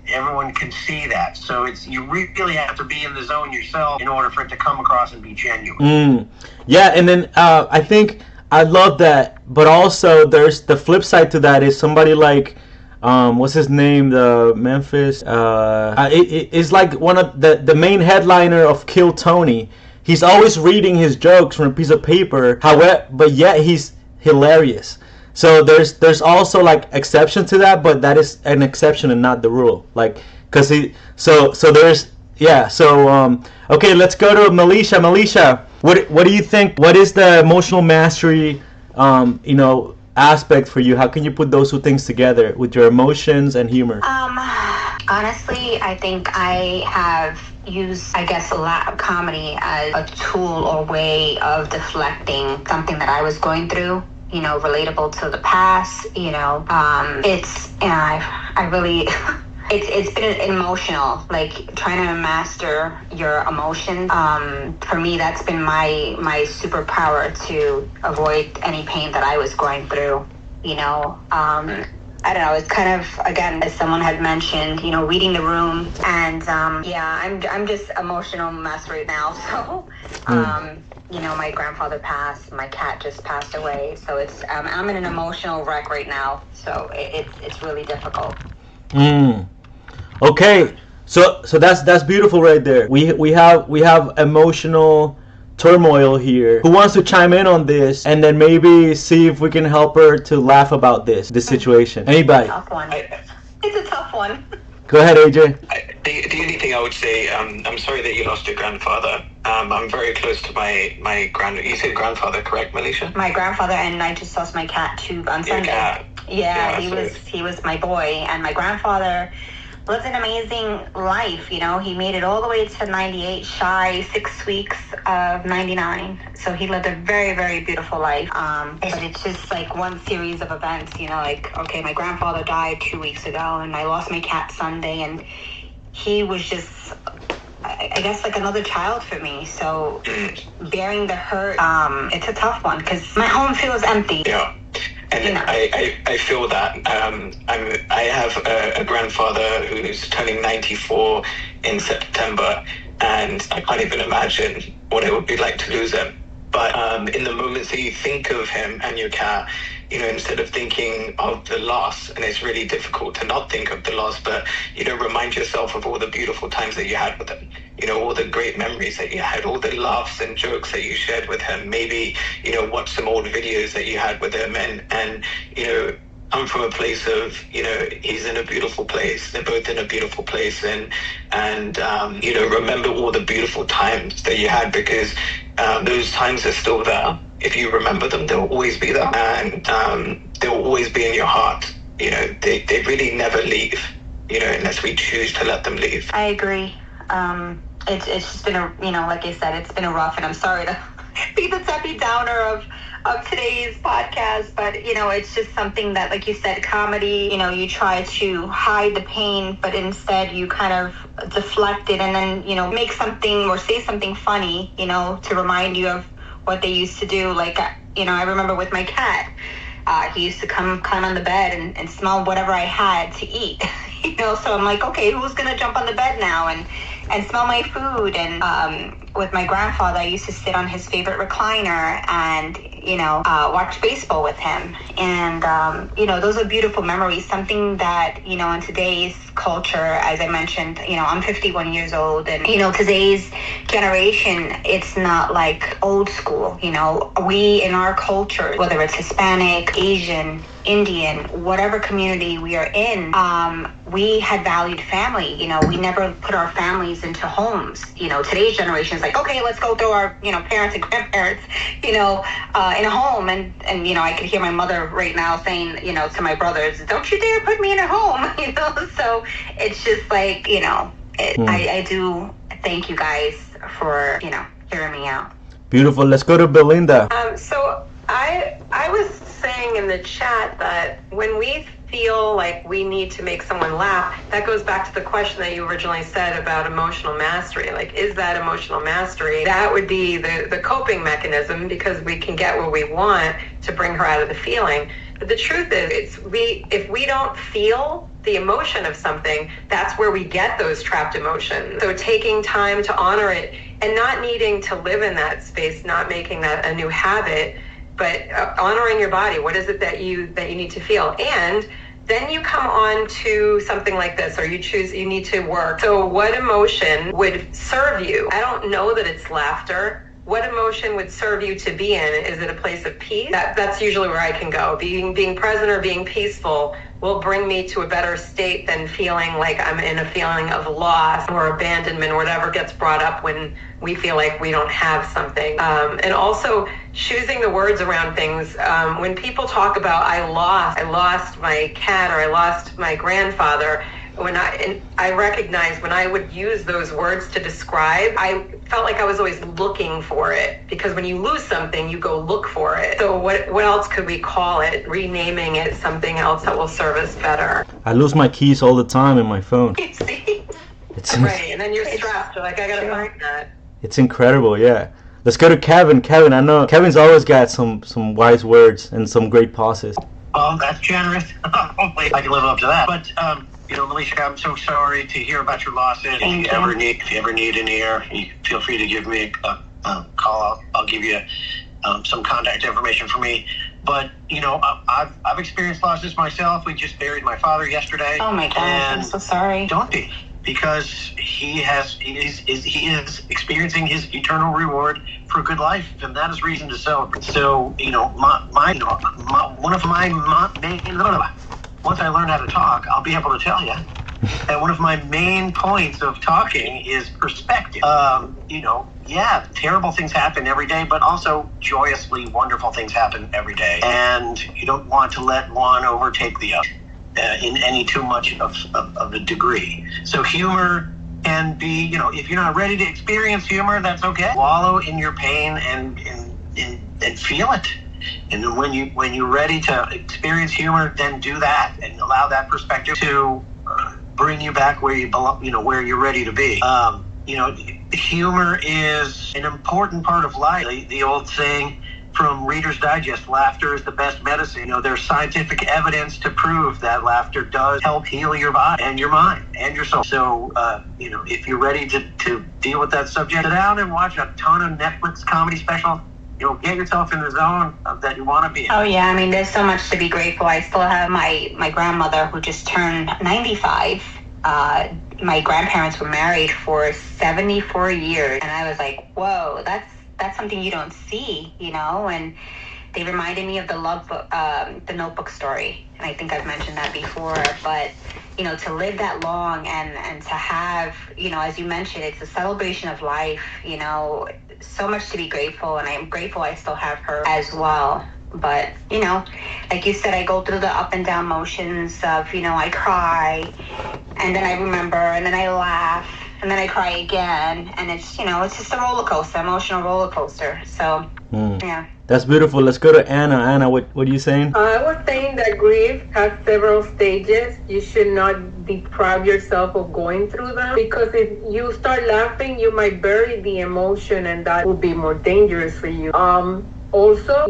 everyone can see that. So you really have to be in the zone yourself in order for it to come across and be genuine. Yeah, and then I think I love that, but also there's the flip side to that is somebody like what's his name, the Memphis it's like one of the main headliner of Kill Tony. He's always reading his jokes from a piece of paper, however, but yet he's hilarious. So there's also like exception to that, but that is an exception and not the rule. Like, cause okay, let's go to Malisha. Malisha, what do you think? What is the emotional mastery aspect for you? How can you put those two things together with your emotions and humor? Honestly, I think I have used, a lot of comedy as a tool or way of deflecting something that I was going through. relatable to the past. It's, I really, it's been emotional, like trying to master your emotions. For me, that's been my superpower to avoid any pain that I was going through, I don't know, it's kind of, again, as someone had mentioned, reading the room. And I'm just emotional mess right now. So, my grandfather passed, my cat just passed away. So it's, I'm in an emotional wreck right now. So it's really difficult. Okay. So that's beautiful right there. We have emotional turmoil here. Who wants to chime in on this and then maybe see if we can help her to laugh about this situation? Anybody? Tough one. It's a tough one. Go ahead, AJ. The only thing I would say, I'm sorry that you lost your grandfather. I'm very close to my you said grandfather, correct, Malisha? My grandfather, and I just lost my cat too on Sunday. Cat. Yeah, he was my boy, and my grandfather lived an amazing life. He made it all the way to 98, shy 6 weeks of 99. So he lived a very, very beautiful life. But it's just like one series of events, okay, my grandfather died 2 weeks ago, and I lost my cat Sunday, and he was just, I guess, like another child for me. So bearing the hurt, it's a tough one because my home feels empty. Yeah. And I feel that. I have a grandfather who's turning 94 in September, and I can't even imagine what it would be like to lose him. But in the moments that you think of him and your cat, instead of thinking of the loss, and it's really difficult to not think of the loss, but, remind yourself of all the beautiful times that you had with him, all the great memories that you had, all the laughs and jokes that you shared with him, maybe, watch some old videos that you had with him, and I'm from a place of, he's in a beautiful place. They're both in a beautiful place. And remember all the beautiful times that you had, because those times are still there. If you remember them, they'll always be there. And they'll always be in your heart. They really never leave, unless we choose to let them leave. I agree. It's just been like I said, it's been a rough, and I'm sorry to be the Debbie Downer of today's podcast, but it's just something that, like you said, comedy, you try to hide the pain, but instead you kind of deflect it and then make something or say something funny, to remind you of what they used to do. Like I remember with my cat, he used to come climb on the bed and smell whatever I had to eat. So I'm like, okay, who's gonna jump on the bed now and smell my food? And with my grandfather, I used to sit on his favorite recliner and watch baseball with him. And those are beautiful memories. Something that in today's culture, as I mentioned, I'm 51 years old, and today's generation, it's not like old school. We in our culture, whether it's Hispanic, Asian, Indian, whatever community we are in, we had valued family. We never put our families into homes. Today's generation is like, okay, let's go throw our, parents and grandparents, in a home. And I could hear my mother right now saying, to my brothers, don't you dare put me in a home, So it's just like, I do thank you guys for, hearing me out. Beautiful. Let's go to Bilinda. So I was saying in the chat that when we feel like we need to make someone laugh, that goes back to the question that you originally said about emotional mastery. Like, is that emotional mastery? That would be the coping mechanism, because we can get what we want to bring her out of the feeling. But the truth is, if we don't feel the emotion of something, that's where we get those trapped emotions. So taking time to honor it and not needing to live in that space, not making that a new habit, but honoring your body. What is it that you need to feel? And then you come on to something like this, or you need to work. So what emotion would serve you? I don't know that it's laughter. What emotion would serve you to be in? Is it a place of peace? That's usually where I can go. Being present or being peaceful will bring me to a better state than feeling like I'm in a feeling of loss or abandonment or whatever gets brought up when we feel like we don't have something. And also choosing the words around things. When people talk about I lost my cat or I lost my grandfather, I recognized when I would use those words to describe, I felt like I was always looking for it, because when you lose something, you go look for it. So what else could we call it? Renaming it something else that will serve us better. I lose my keys all the time in my phone. See? It's Right, and then you're stressed. You're like, I gotta find that. It's incredible, yeah. Let's go to Kevin. Kevin, I know Kevin's always got some wise words and some great pauses. Oh, that's generous. Hopefully I can live up to that. But, Malisha, I'm so sorry to hear about your losses. If you ever need an ear, you feel free to give me a call. I'll give you some contact information for me. But, I've experienced losses myself. We just buried my father yesterday. Oh my gosh, I'm so sorry. Don't be. Because he is experiencing his eternal reward for a good life, and that is reason to celebrate. So, once I learn how to talk, I'll be able to tell you. And one of my main points of talking is perspective. Terrible things happen every day, but also joyously wonderful things happen every day. And you don't want to let one overtake the other. In any too much of a degree. So humor can be, if you're not ready to experience humor, that's okay. Wallow in your pain and feel it. And when you're ready to experience humor, then do that and allow that perspective to bring you back where you belong, where you're ready to be. Humor is an important part of life. The old saying from Reader's Digest, laughter is the best medicine. There's scientific evidence to prove that laughter does help heal your body and your mind and your soul. So, if you're ready to deal with that subject, sit down and watch a ton of Netflix comedy specials. Get yourself in the zone that you want to be in. Oh yeah, I mean, there's so much to be grateful. I still have my grandmother who just turned 95. My grandparents were married for 74 years, and I was like, whoa, that's something you don't see, and they reminded me of the Notebook story. And I think I've mentioned that before, but, to live that long and to have, as you mentioned, it's a celebration of life, so much to be grateful. And I am grateful I still have her as well. But, like you said, I go through the up and down motions of, I cry, and then I remember, and then I laugh, and then I cry again, and it's, it's just a roller coaster, emotional roller coaster. So, yeah. That's beautiful. Let's go to Anna. Anna, what are you saying? I was saying that grief has several stages. You should not deprive yourself of going through them, because if you start laughing, you might bury the emotion, and that will be more dangerous for you. Also,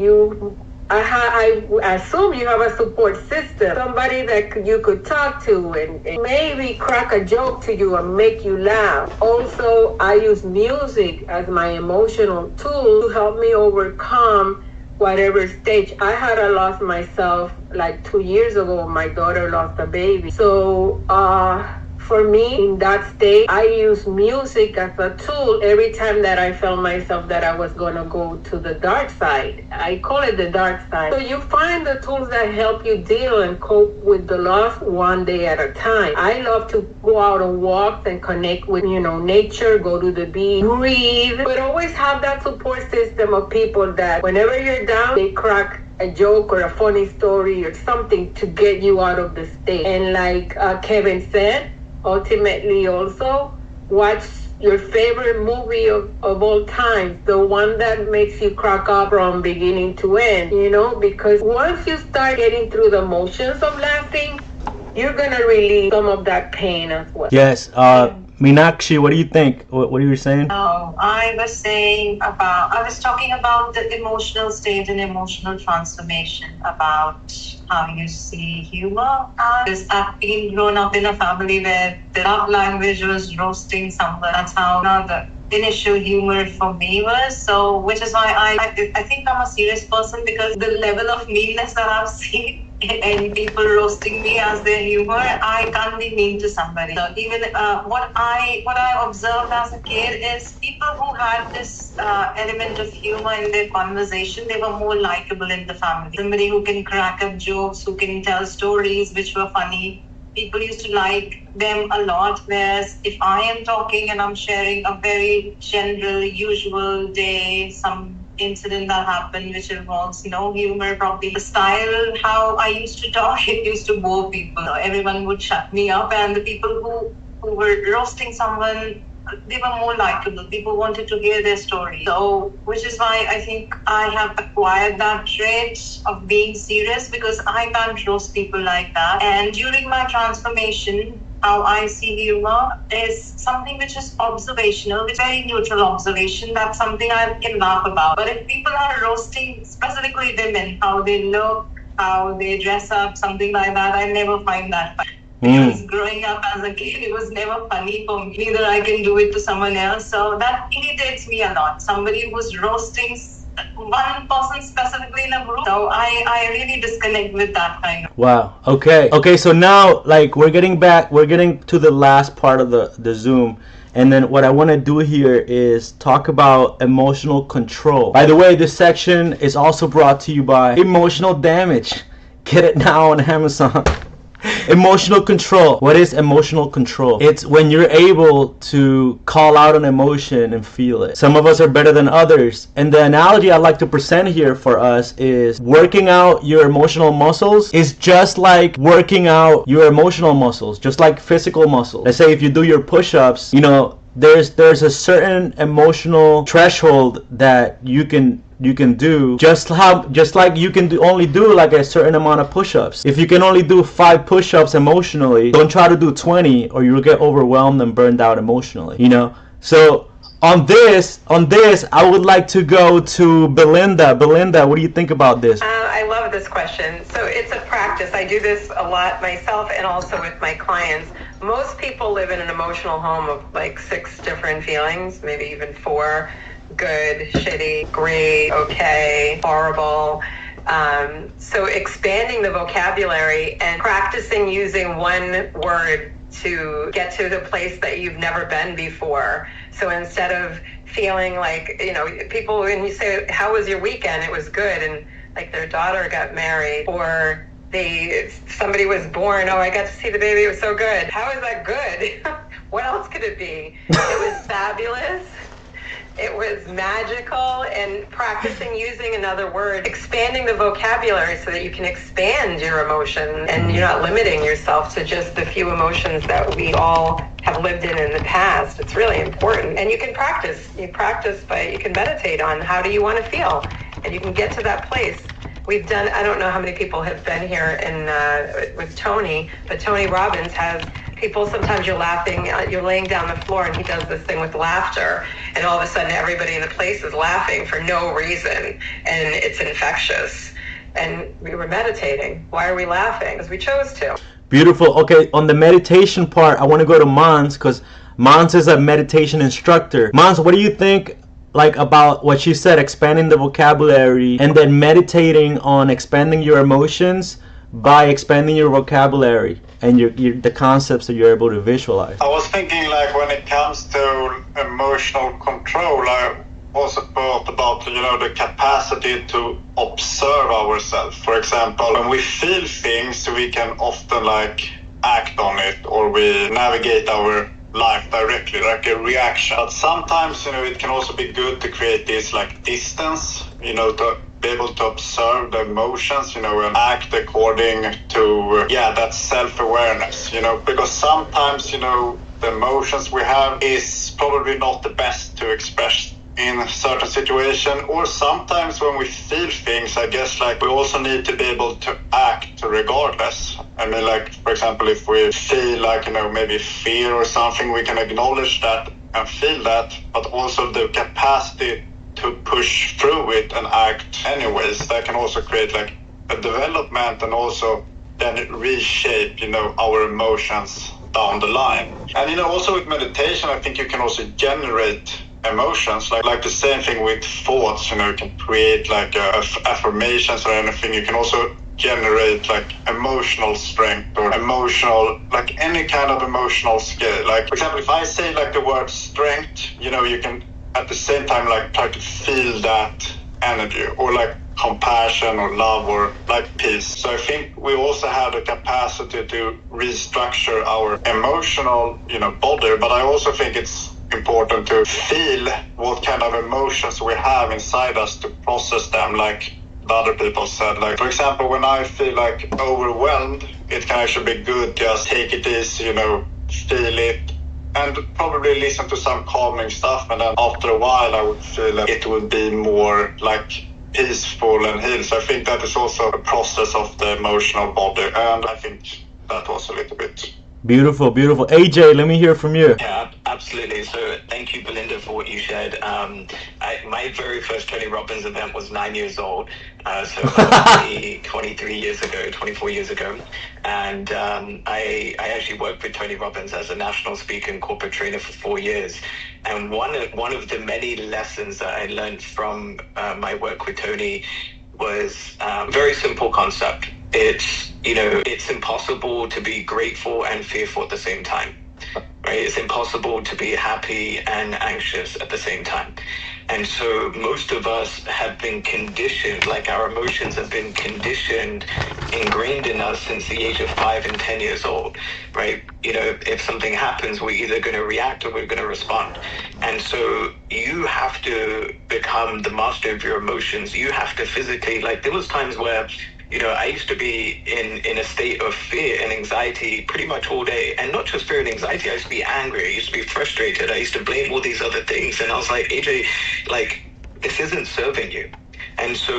I assume you have a support system, somebody that you could talk to and maybe crack a joke to you and make you laugh. Also, I use music as my emotional tool to help me overcome whatever stage. I had a loss myself like 2 years ago. My daughter lost a baby. So, for me, in that state, I use music as a tool every time that I felt myself that I was going to go to the dark side. I call it the dark side. So you find the tools that help you deal and cope with the loss one day at a time. I love to go out on walks and connect with, nature, go to the beach, breathe, but always have that support system of people that whenever you're down, they crack a joke or a funny story or something to get you out of the state. And like Kevin said, ultimately also watch your favorite movie of all time, the one that makes you crack up from beginning to end, because once you start getting through the motions of laughing, you're gonna release some of that pain as well. Yes. Meenakshi, what do you think? What are you saying? Oh, I was talking about the emotional state and emotional transformation, about how you see humor. Because I've been grown up in a family where the love language was roasting someone. That's how the initial humor for me was. So, which is why I think I'm a serious person, because the level of meanness that I've seen and people roasting me as their humor, I can't be mean to somebody. So even what I observed as a kid is people who had this element of humor in their conversation, they were more likable in the family. Somebody who can crack up jokes, who can tell stories which were funny. People used to like them a lot, whereas if I am talking and I'm sharing a very general, usual day, some incident that happened, which involves no humor, probably the style, how I used to talk, it used to bore people. Everyone would shut me up, and the people who were roasting someone, they were more likable. People wanted to hear their story. So, which is why I think I have acquired that trait of being serious, because I can't roast people like that. And during my transformation, how I see humor is something which is observational, it's very neutral observation. That's something I can laugh about. But if people are roasting, specifically women, how they look, how they dress up, something like that, I never find that funny. Because growing up as a kid, it was never funny for me. Neither I can do it to someone else. So that irritates me a lot. Somebody who's roasting one person specifically in a group. So I really disconnect with that kind of. Wow. Okay, so now like we're getting to the last part of the Zoom. And then what I want to do here is talk about emotional control. By the way, this section is also brought to you by Emotional Damage. Get it now on Amazon. Emotional control. What is emotional control? It's when you're able to call out an emotion and feel it. Some of us are better than others. And the analogy I like to present here for us is working out your emotional muscles is just like working out your emotional muscles, just like physical muscles. Let's say if you do your push-ups, you know, there's a certain emotional threshold that you can do, just like you can only do like a certain amount of push-ups. If you can only do 5 push-ups emotionally, don't try to do 20 or you'll get overwhelmed and burned out emotionally, you know. So on this I would like to go to Bilinda, what do you think about this? I love this question. So it's a practice. I do this a lot myself and also with my clients. Most people live in an emotional home of like 6 different feelings, maybe even 4. Good, shitty, great, okay, horrible. So expanding the vocabulary and practicing using one word to get to the place that you've never been before. So instead of feeling like, you know, people, when you say, how was your weekend? It was good. And like their daughter got married, or somebody was born. Oh, I got to see the baby. It was so good. How is that good? What else could it be? It was fabulous. It was magical. And practicing using another word, expanding the vocabulary so that you can expand your emotion and you're not limiting yourself to just the few emotions that we all have lived in the past. It's really important. And you can practice. You can meditate on how do you want to feel, and you can get to that place. We've done, I don't know how many people have been here with Tony, but Tony Robbins has people, sometimes you're laughing, you're laying down the floor and he does this thing with laughter, and all of a sudden everybody in the place is laughing for no reason, and it's infectious. And we were meditating. Why are we laughing? Because we chose to. Beautiful. Okay, on the meditation part, I want to go to Måns, because Måns is a meditation instructor. Måns, what do you think like about what she said, expanding the vocabulary and then meditating on expanding your emotions by expanding your vocabulary and the concepts that you're able to visualize? I was thinking, like, when it comes to emotional control, I also thought about, you know, the capacity to observe ourselves. For example, when we feel things, we can often like act on it, or we navigate our life directly, like a reaction. But sometimes, you know, it can also be good to create this like distance, you know, to be able to observe the emotions, you know, and act according to, that self-awareness, you know, because sometimes, you know, the emotions we have is probably not the best to express in a certain situation, or sometimes when we feel things, I guess, like, we also need to be able to act regardless. I mean, like, for example, if we feel like, you know, maybe fear or something, we can acknowledge that and feel that, but also the capacity to push through it and act anyways. That can also create like a development and also then reshape, you know, our emotions down the line. And, you know, also with meditation, I think you can also generate emotions, like the same thing with thoughts. You know, you can create like affirmations or anything. You can also generate like emotional strength or emotional, like any kind of emotional skill. Like, for example, if I say like the word strength, you know, you can at the same time like try to feel that energy, or like compassion or love or like peace. So I think we also have the capacity to restructure our emotional, you know, body, but I also think it's important to feel what kind of emotions we have inside us to process them, like the other people said. Like, for example, when I feel like overwhelmed, it can actually be good just take it easy, feel it, and probably listen to some calming stuff. And then after a while, I would feel like it would be more like peaceful and healed. So I think that is also a process of the emotional body. And I think that was a little bit. Beautiful, beautiful. AJ, let me hear from you. Yeah, absolutely. So thank you, Bilinda, for what you shared. My very first Tony Robbins event was 9 years old. So about 23 years ago, 24 years ago. And I actually worked with Tony Robbins as a national speaker and corporate trainer for 4 years. And one of the many lessons that I learned from my work with Tony was a very simple concept. It's impossible to be grateful and fearful at the same time, right? It's impossible to be happy and anxious at the same time. And so most of us have been conditioned, like our emotions have been conditioned, ingrained in us since the age of 5 and 10 years old, right? If something happens, we're either going to react or we're going to respond. And so you have to become the master of your emotions. You have to physically, like there was times where I used to be in a state of fear and anxiety pretty much all day. And not just fear and anxiety, I used to be angry. I used to be frustrated. I used to blame all these other things. And I was like, AJ, this isn't serving you. And so,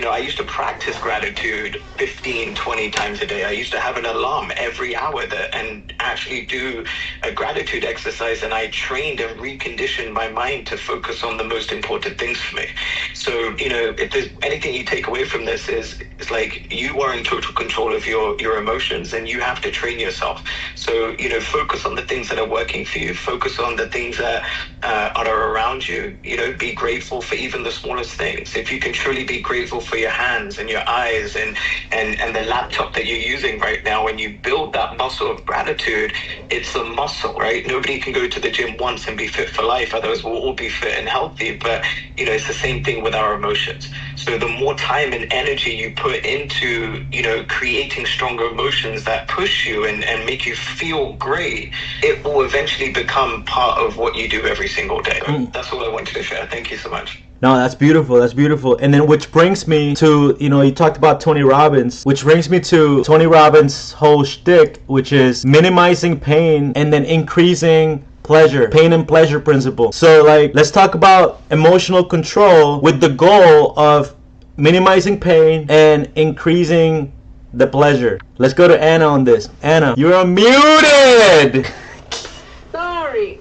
I used to practice gratitude 15, 20 times a day. I used to have an alarm every hour and actually do a gratitude exercise. And I trained and reconditioned my mind to focus on the most important things for me. So, if there's anything you take away from this it's like you are in total control of your emotions and you have to train yourself. So, focus on the things that are working for you. Focus on the things that are around you. Be grateful for even the smallest things. If you can truly be grateful for your hands and your eyes and the laptop that you're using right now, when you build that muscle of gratitude, it's a muscle, right? Nobody can go to the gym once and be fit for life. Otherwise, we'll all be fit and healthy. But, it's the same thing with our emotions. So the more time and energy you put into, creating stronger emotions that push you and make you feel great, it will eventually become part of what you do every single day. That's all I wanted to share. Thank you so much. No, that's beautiful. That's beautiful. And then which brings me to, you talked about Tony Robbins, which brings me to Tony Robbins' whole shtick, which is minimizing pain and then increasing pleasure, pain and pleasure principle. So let's talk about emotional control with the goal of minimizing pain and increasing the pleasure. Let's go to Anna on this. Anna, you're unmuted. Sorry.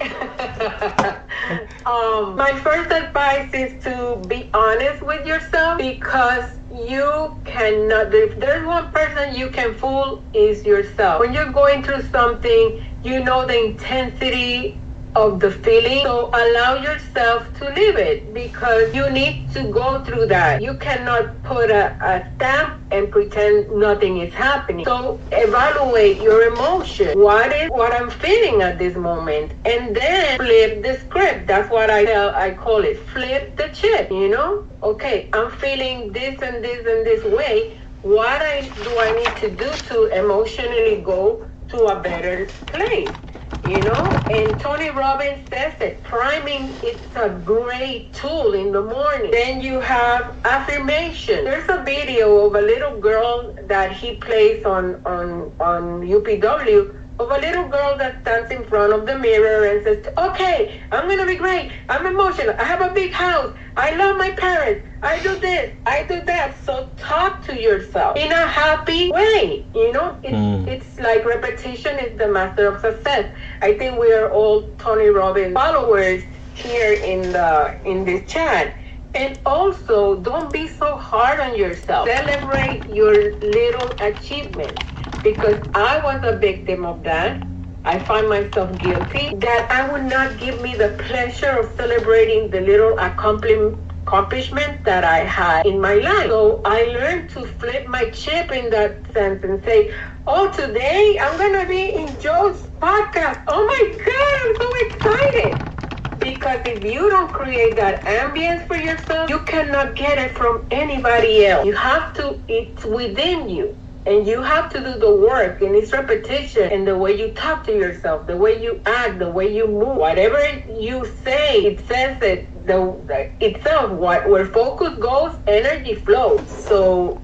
My first advice is to be honest with yourself, because you cannot, if there's one person you can fool, is yourself. When you're going through something, you know the intensity of the feeling, so allow yourself to live it, because you need to go through that. You cannot put a stamp and pretend nothing is happening. So evaluate your emotion. What is what I'm feeling at this moment? And then flip the script. That's what I call it. Flip the chip, Okay, I'm feeling this and this and this way. What do I need to do to emotionally go to a better place? And Tony Robbins says it, priming is a great tool in the morning. Then you have affirmation. There's a video of a little girl that he plays on UPW, of a little girl that stands in front of the mirror and says, okay, I'm going to be great. I'm emotional. I have a big house. I love my parents. I do this. I do that. So talk to yourself in a happy way. It's like repetition is the master of success. I think we are all Tony Robbins followers here in this chat. And also, don't be so hard on yourself. Celebrate your little achievements. Because I was a victim of that. I find myself guilty that I would not give me the pleasure of celebrating the little accomplishment that I had in my life. So I learned to flip my chip in that sense and say, oh, today I'm going to be in Joe's podcast. Oh my God, I'm so excited. Because if you don't create that ambience for yourself, you cannot get it from anybody else. You have to, it's within you. And you have to do the work, and it's repetition. And the way you talk to yourself, the way you act, the way you move, whatever you say, it says that itself, where focus goes, energy flows. So,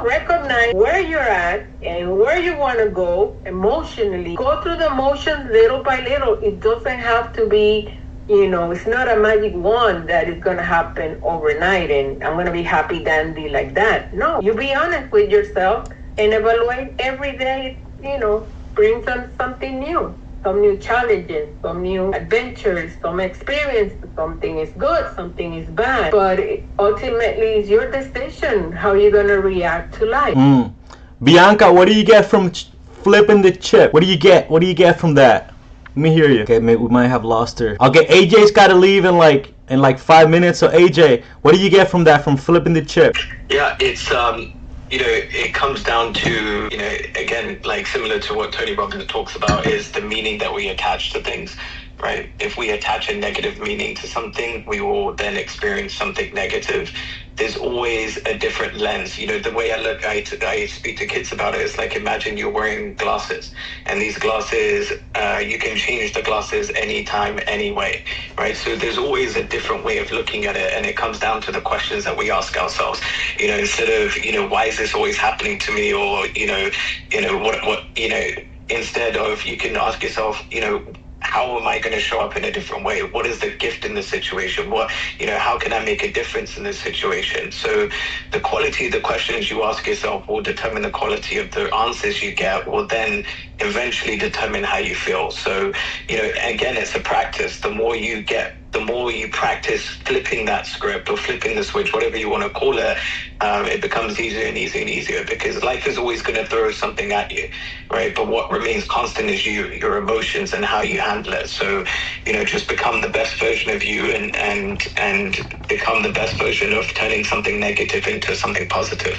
recognize where you're at and where you want to go emotionally. Go through the motions little by little. It doesn't have to be, it's not a magic wand that is going to happen overnight and I'm going to be happy dandy like that. No, you be honest with yourself and evaluate every day, brings on something new. Some new challenges, some new adventures, some experience. Something is good, something is bad. But ultimately, it's your decision how you're going to react to life. Bianca, what do you get from flipping the chip? What do you get? What do you get from that? Let me hear you. Okay, maybe we might have lost her. Okay, AJ's got to leave in like 5 minutes. So AJ, what do you get from that, from flipping the chip? Yeah, it's it comes down to, again, like similar to what Tony Robbins talks about, is the meaning that we attach to things, right? If we attach a negative meaning to something, we will then experience something negative. There's always a different lens. The way I speak to kids about it is like, imagine you're wearing glasses, and these glasses, you can change the glasses anytime, anyway, right? So there's always a different way of looking at it, and it comes down to the questions that we ask ourselves. Instead of, why is this always happening to me, or instead of, you can ask yourself, how am I going to show up in a different way? What is the gift in the situation? How can I make a difference in this situation? So the quality of the questions you ask yourself will determine the quality of the answers you get, will then eventually determine how you feel. So, again, it's a practice. The more you practice flipping that script or flipping the switch, whatever you want to call it, it becomes easier and easier and easier, because life is always going to throw something at you, right? But what remains constant is your emotions and how you handle it. So, just become the best version of you and become the best version of turning something negative into something positive.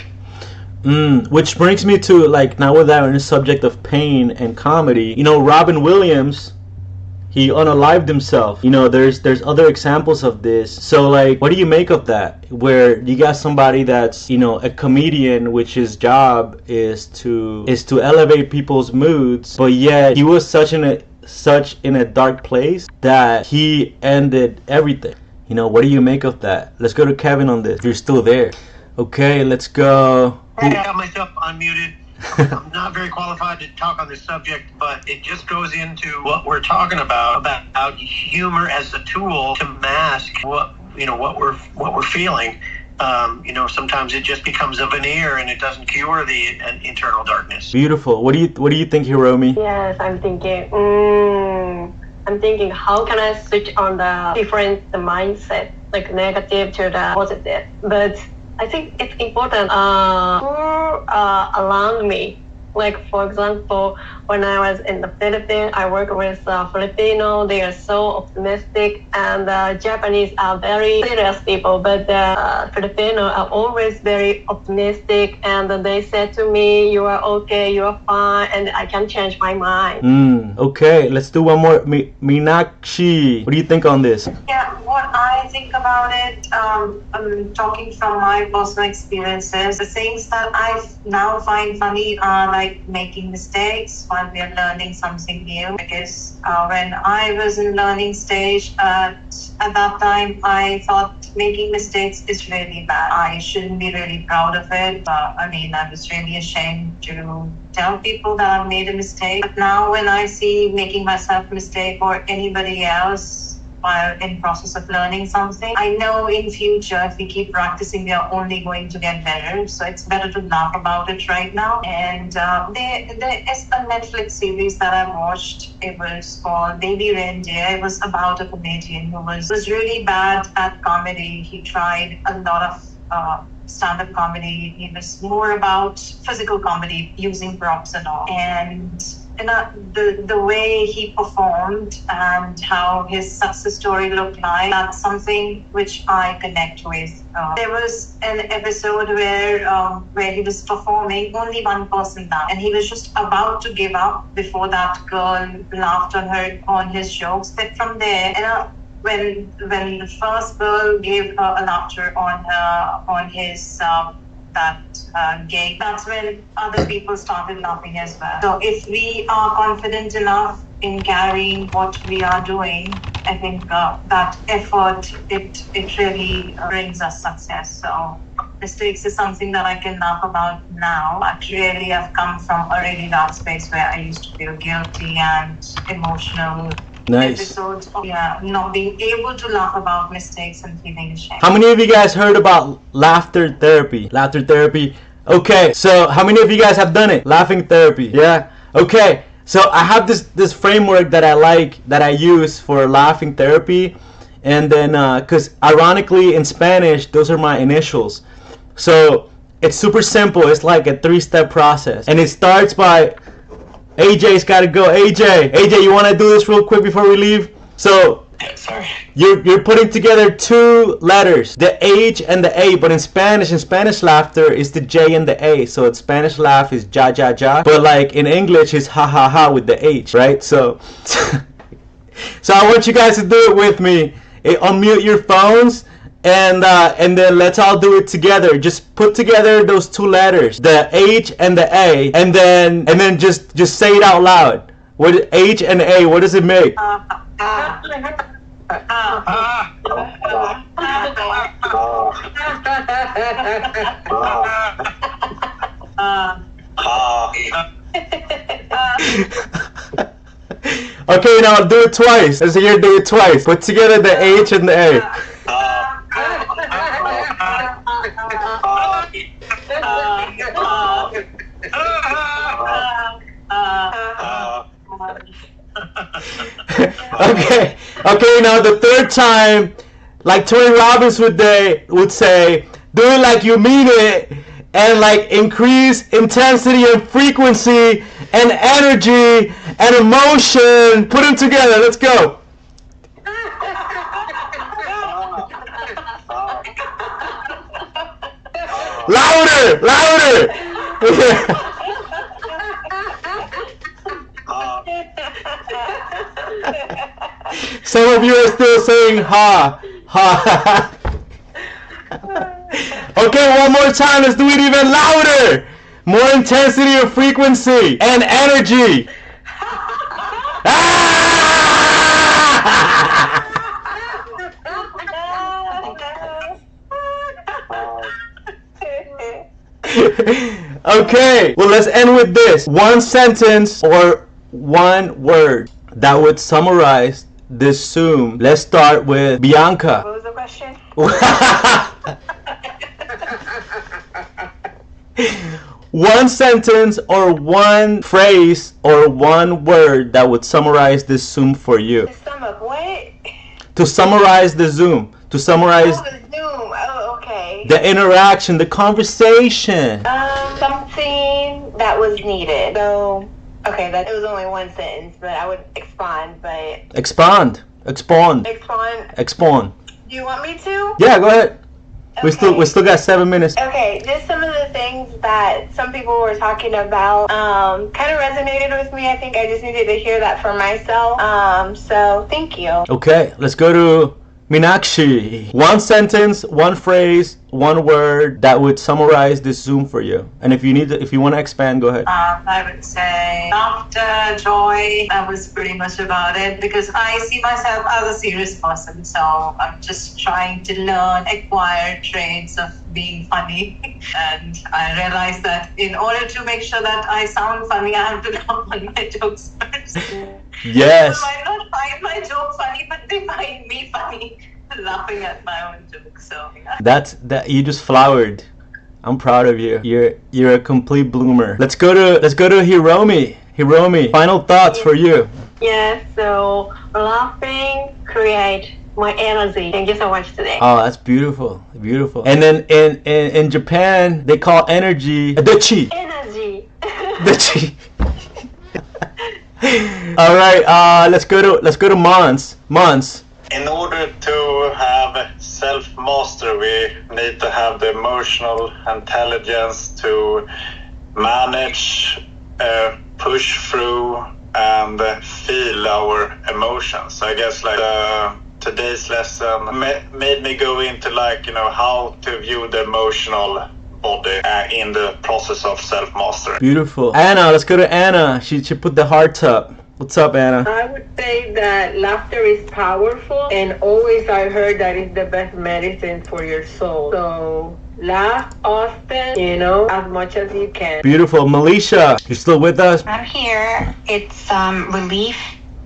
Which brings me to, now with that on the subject of pain and comedy, Robin Williams, he unalived himself. There's other examples of this. So, what do you make of that? Where you got somebody that's, a comedian, which his job is to elevate people's moods, but yet he was such in a dark place that he ended everything. What do you make of that? Let's go to Kevin on this, if you're still there. Okay, let's go. I got myself unmuted. I'm not very qualified to talk on this subject, but it just goes into what we're talking about humor as a tool to mask what we're feeling. Sometimes it just becomes a veneer and it doesn't cure the internal darkness. Beautiful. What do you think, Hiromi? Yes, I'm thinking how can I switch on the different mindset, like negative to the positive. But I think it's important who around me. Like, for example, when I was in the Philippines, I work with Filipino. They are so optimistic, and Japanese are very serious people, but the Filipino are always very optimistic, and they said to me, you are okay, you are fine, and I can change my mind. Okay, let's do one more. Meenakshi, what do you think on this? Yeah, what I think about it, I'm talking from my personal experiences. The things that I now find funny are like making mistakes while we are learning something new. Because when I was in learning stage, at that time, I thought making mistakes is really bad. I shouldn't be really proud of it. I was really ashamed to tell people that I made a mistake. But now when I see making myself a mistake or anybody else while in process of learning something, I know in future if we keep practicing, we are only going to get better. So it's better to laugh about it right now. And there is a Netflix series that I watched. It was called Baby Reindeer. It was about a comedian who was really bad at comedy. He tried a lot of stand-up comedy. He was more about physical comedy, using props and all. And the way he performed and how his success story looked like, that's something which I connect with. There was an episode where he was performing, only one person laughed, and he was just about to give up before that girl laughed on his jokes. But from there, when the first girl gave her a laughter on his that gig, that's when other people started laughing as well. So if we are confident enough in carrying what we are doing, I think that effort, it really brings us success. So mistakes is something that I can laugh about now. But really, I've come from a really dark space where I used to feel guilty and emotional. Nice. Episodes of not being able to laugh about mistakes and feeling ashamed. How many of you guys heard about laughter therapy? Laughter therapy. Okay, so how many of you guys have done it? Laughing therapy. Yeah. Okay. So I have this framework that I like, that I use for laughing therapy, and then because ironically in Spanish those are my initials. So it's super simple. It's like a 3-step process, and it starts by AJ's got to go. AJ, you want to do this real quick before we leave? So Sorry. you're putting together 2 letters, the H and the A, but in Spanish laughter is the J and the A. So in Spanish laugh is ja ja ja, but like in English is ha ha ha with the H, right? So so I want you guys to do it with me. Unmute your phones. And then let's all do it together. Just put together those 2 letters, the H and the A, and then just say it out loud. What H and A? What does it make? Okay, now do it twice. Let's hear you do it twice. Put together the H and the A. Okay, now the 3rd time, like Tony Robbins would say, do it like you mean it, and like increase intensity and frequency and energy and emotion. Put them together. Let's go. Louder. Some of you are still saying ha. Okay, one more time. Let's do it even louder. More intensity of frequency and energy. Okay, well, let's end with this. 1 sentence or 1 word that would summarize this Zoom. Let's start with Bianca. What was the question? 1 sentence or 1 phrase or 1 word that would summarize this Zoom for you. To sum up what? To summarize the Zoom. To summarize Oh, the Zoom. Oh, okay. the interaction, the conversation. Something that was needed. So, okay, it was only 1 sentence, but I would expand. Expand. Expound. Expound. Do you want me to? Yeah, go ahead. Okay. We still got 7 minutes. Okay, just some of the things that some people were talking about kind of resonated with me. I think I just needed to hear that for myself. So thank you. Okay, let's go to Meenakshi. 1 sentence, 1 phrase, 1 word that would summarize this Zoom for you. And if you want to expand, go ahead. I would say laughter, joy. That was pretty much about it, because I see myself as a serious person. So I'm just trying to acquire traits of being funny. And I realized that in order to make sure that I sound funny, I have to laugh on my jokes first. Yes. People might not find my joke funny, but they find me funny laughing at my own joke. So yeah. You just flowered. I'm proud of you. You're a complete bloomer. Let's go to Hiromi. Hiromi, final thoughts for you. Yeah, so laughing create my energy. Thank you so much today. Oh, that's beautiful. Beautiful. And then in Japan, they call energy the chi. Energy. The chi. All right, let's go to Måns. Måns. In order to have self-mastery, we need to have the emotional intelligence to manage, push through, and feel our emotions. I guess today's lesson made me go into how to view the emotional body in the process of self-mastery. Beautiful. Anna, let's go to Anna. She put the hearts up. What's up, Anna? I would say that laughter is powerful, and always I heard that it's the best medicine for your soul. So laugh often, as much as you can. Beautiful. Malisha, you're still with us? I'm here. It's relief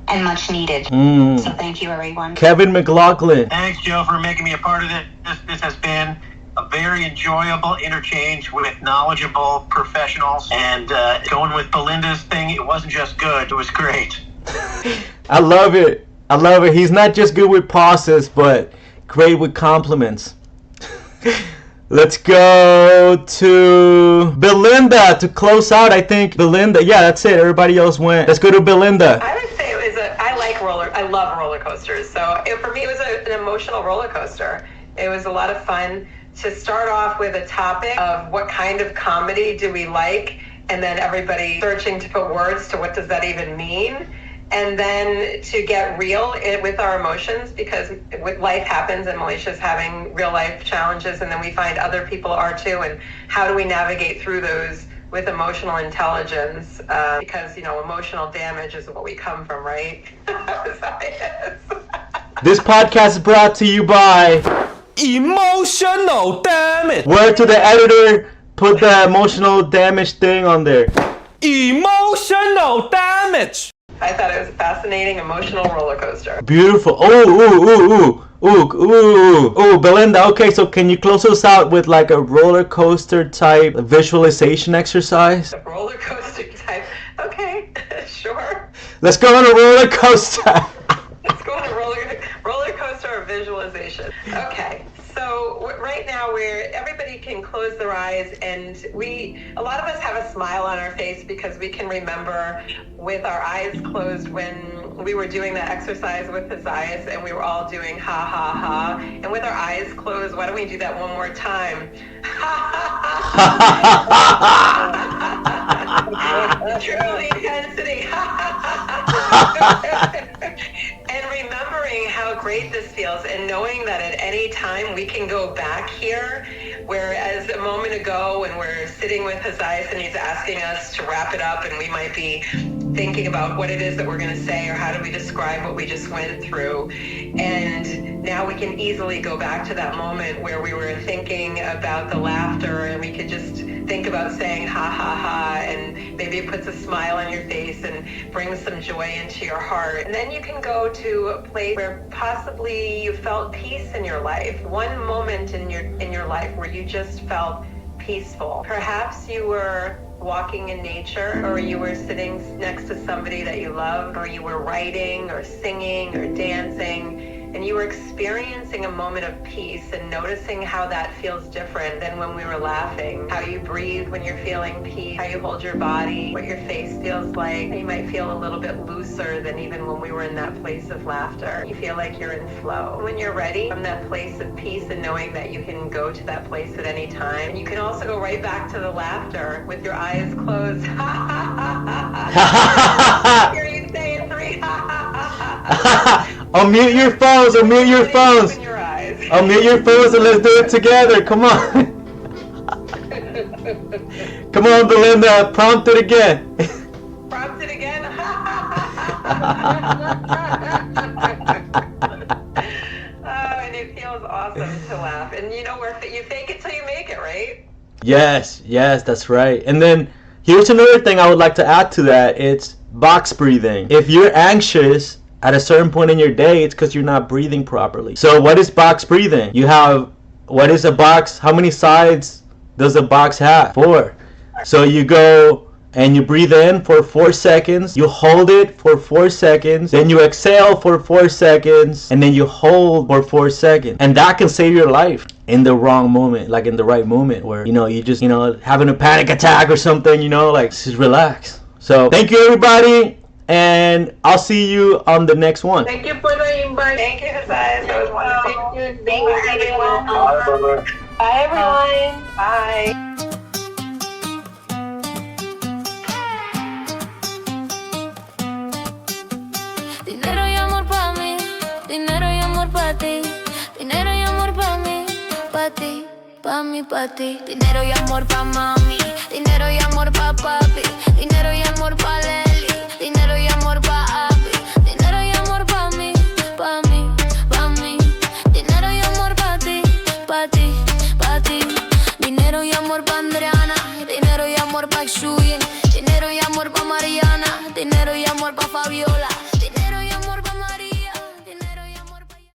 and much needed. So thank you, everyone. Kevin McLaughlin. Thanks, Joe, for making me a part of this. This has been a very enjoyable interchange with knowledgeable professionals. And going with Bilinda's thing, it wasn't just good, it was great. I love it. I love it. He's not just good with pauses, but great with compliments. Let's go to Bilinda to close out. I think Bilinda. Yeah, that's it. Everybody else went. Let's go to Bilinda. I would say I love roller coasters. So for me, it was an emotional roller coaster. It was a lot of fun to start off with a topic of what kind of comedy do we like, and then everybody searching to put words to what does that even mean. And then to get real with our emotions, because life happens and Malisha's having real life challenges, and then we find other people are too, and how do we navigate through those with emotional intelligence, because emotional damage is what we come from, right? This podcast is brought to you by Emotional Damage. Word to the editor, put the emotional damage thing on there. Emotional Damage. I thought it was a fascinating emotional roller coaster. Beautiful. Ooh, Bilinda. Okay, so can you close us out with like a roller coaster type visualization exercise? A roller coaster type. Okay, sure. Let's go on a roller coaster. Let's go on a roller coaster of visualization. Okay. So right now everybody can close their eyes, and a lot of us have a smile on our face because we can remember with our eyes closed when we were doing that exercise with Josias and we were all doing ha ha ha. And with our eyes closed, why don't we do that one more time? Truly intensity. And remembering how great this feels, and knowing that at any time we can go back here, whereas a moment ago when we're sitting with Josias and he's asking us to wrap it up, and we might be thinking about what it is that we're going to say or how do we describe what we just went through. And now we can easily go back to that moment where we were thinking about the laughter, and we could just think about saying ha ha ha, and maybe it puts a smile on your face and brings some joy into your heart. And then you can go to a place where possibly you felt peace in your life. One moment in your life where you just felt peaceful. Perhaps you were walking in nature, or you were sitting next to somebody that you love, or you were writing or singing or dancing, and you were experiencing a moment of peace and noticing how that feels different than when we were laughing. How you breathe when you're feeling peace, how you hold your body, what your face feels like. You might feel a little bit looser than even when we were in that place of laughter. You feel like you're in flow. When you're ready from that place of peace and knowing that you can go to that place at any time, you can also go right back to the laughter with your eyes closed. Ha ha ha ha. Hear you saying 3 ha ha ha. Unmute your phones, unmute your phones. Unmute your phones and let's do it together. Come on. Come on, Bilinda. Prompt it again. Prompt it again. And it feels awesome to laugh. And you fake it till you make it, right? Yes, that's right. And then here's another thing I would like to add to that. It's box breathing. If you're anxious at a certain point in your day, it's because you're not breathing properly. So what is box breathing? What is a box? How many sides does a box have? 4. So you go and you breathe in for 4 seconds, you hold it for 4 seconds, then you exhale for 4 seconds, and then you hold for 4 seconds. And that can save your life in the wrong moment, like in the right moment where, you just, having a panic attack or something, just relax. So thank you, everybody. And I'll see you on the next one. Thank you for the invite. Thank you, Josias. That was wonderful. Thank you, everyone. Bye, everyone. Bye. Dinero y amor pa' mí, dinero y amor pa' ti, dinero y amor pa' mí, pa' ti. pa' mí, pa' ti. Dinero y amor pa' mami, dinero y amor pa' papi, dinero y amor pa' Leli, dinero y amor pa' Abby, dinero y amor pa' mí, pa' mí, pa' mí. Dinero y amor pa' ti, pa' ti, pa' ti. Dinero y amor pa' Andrea.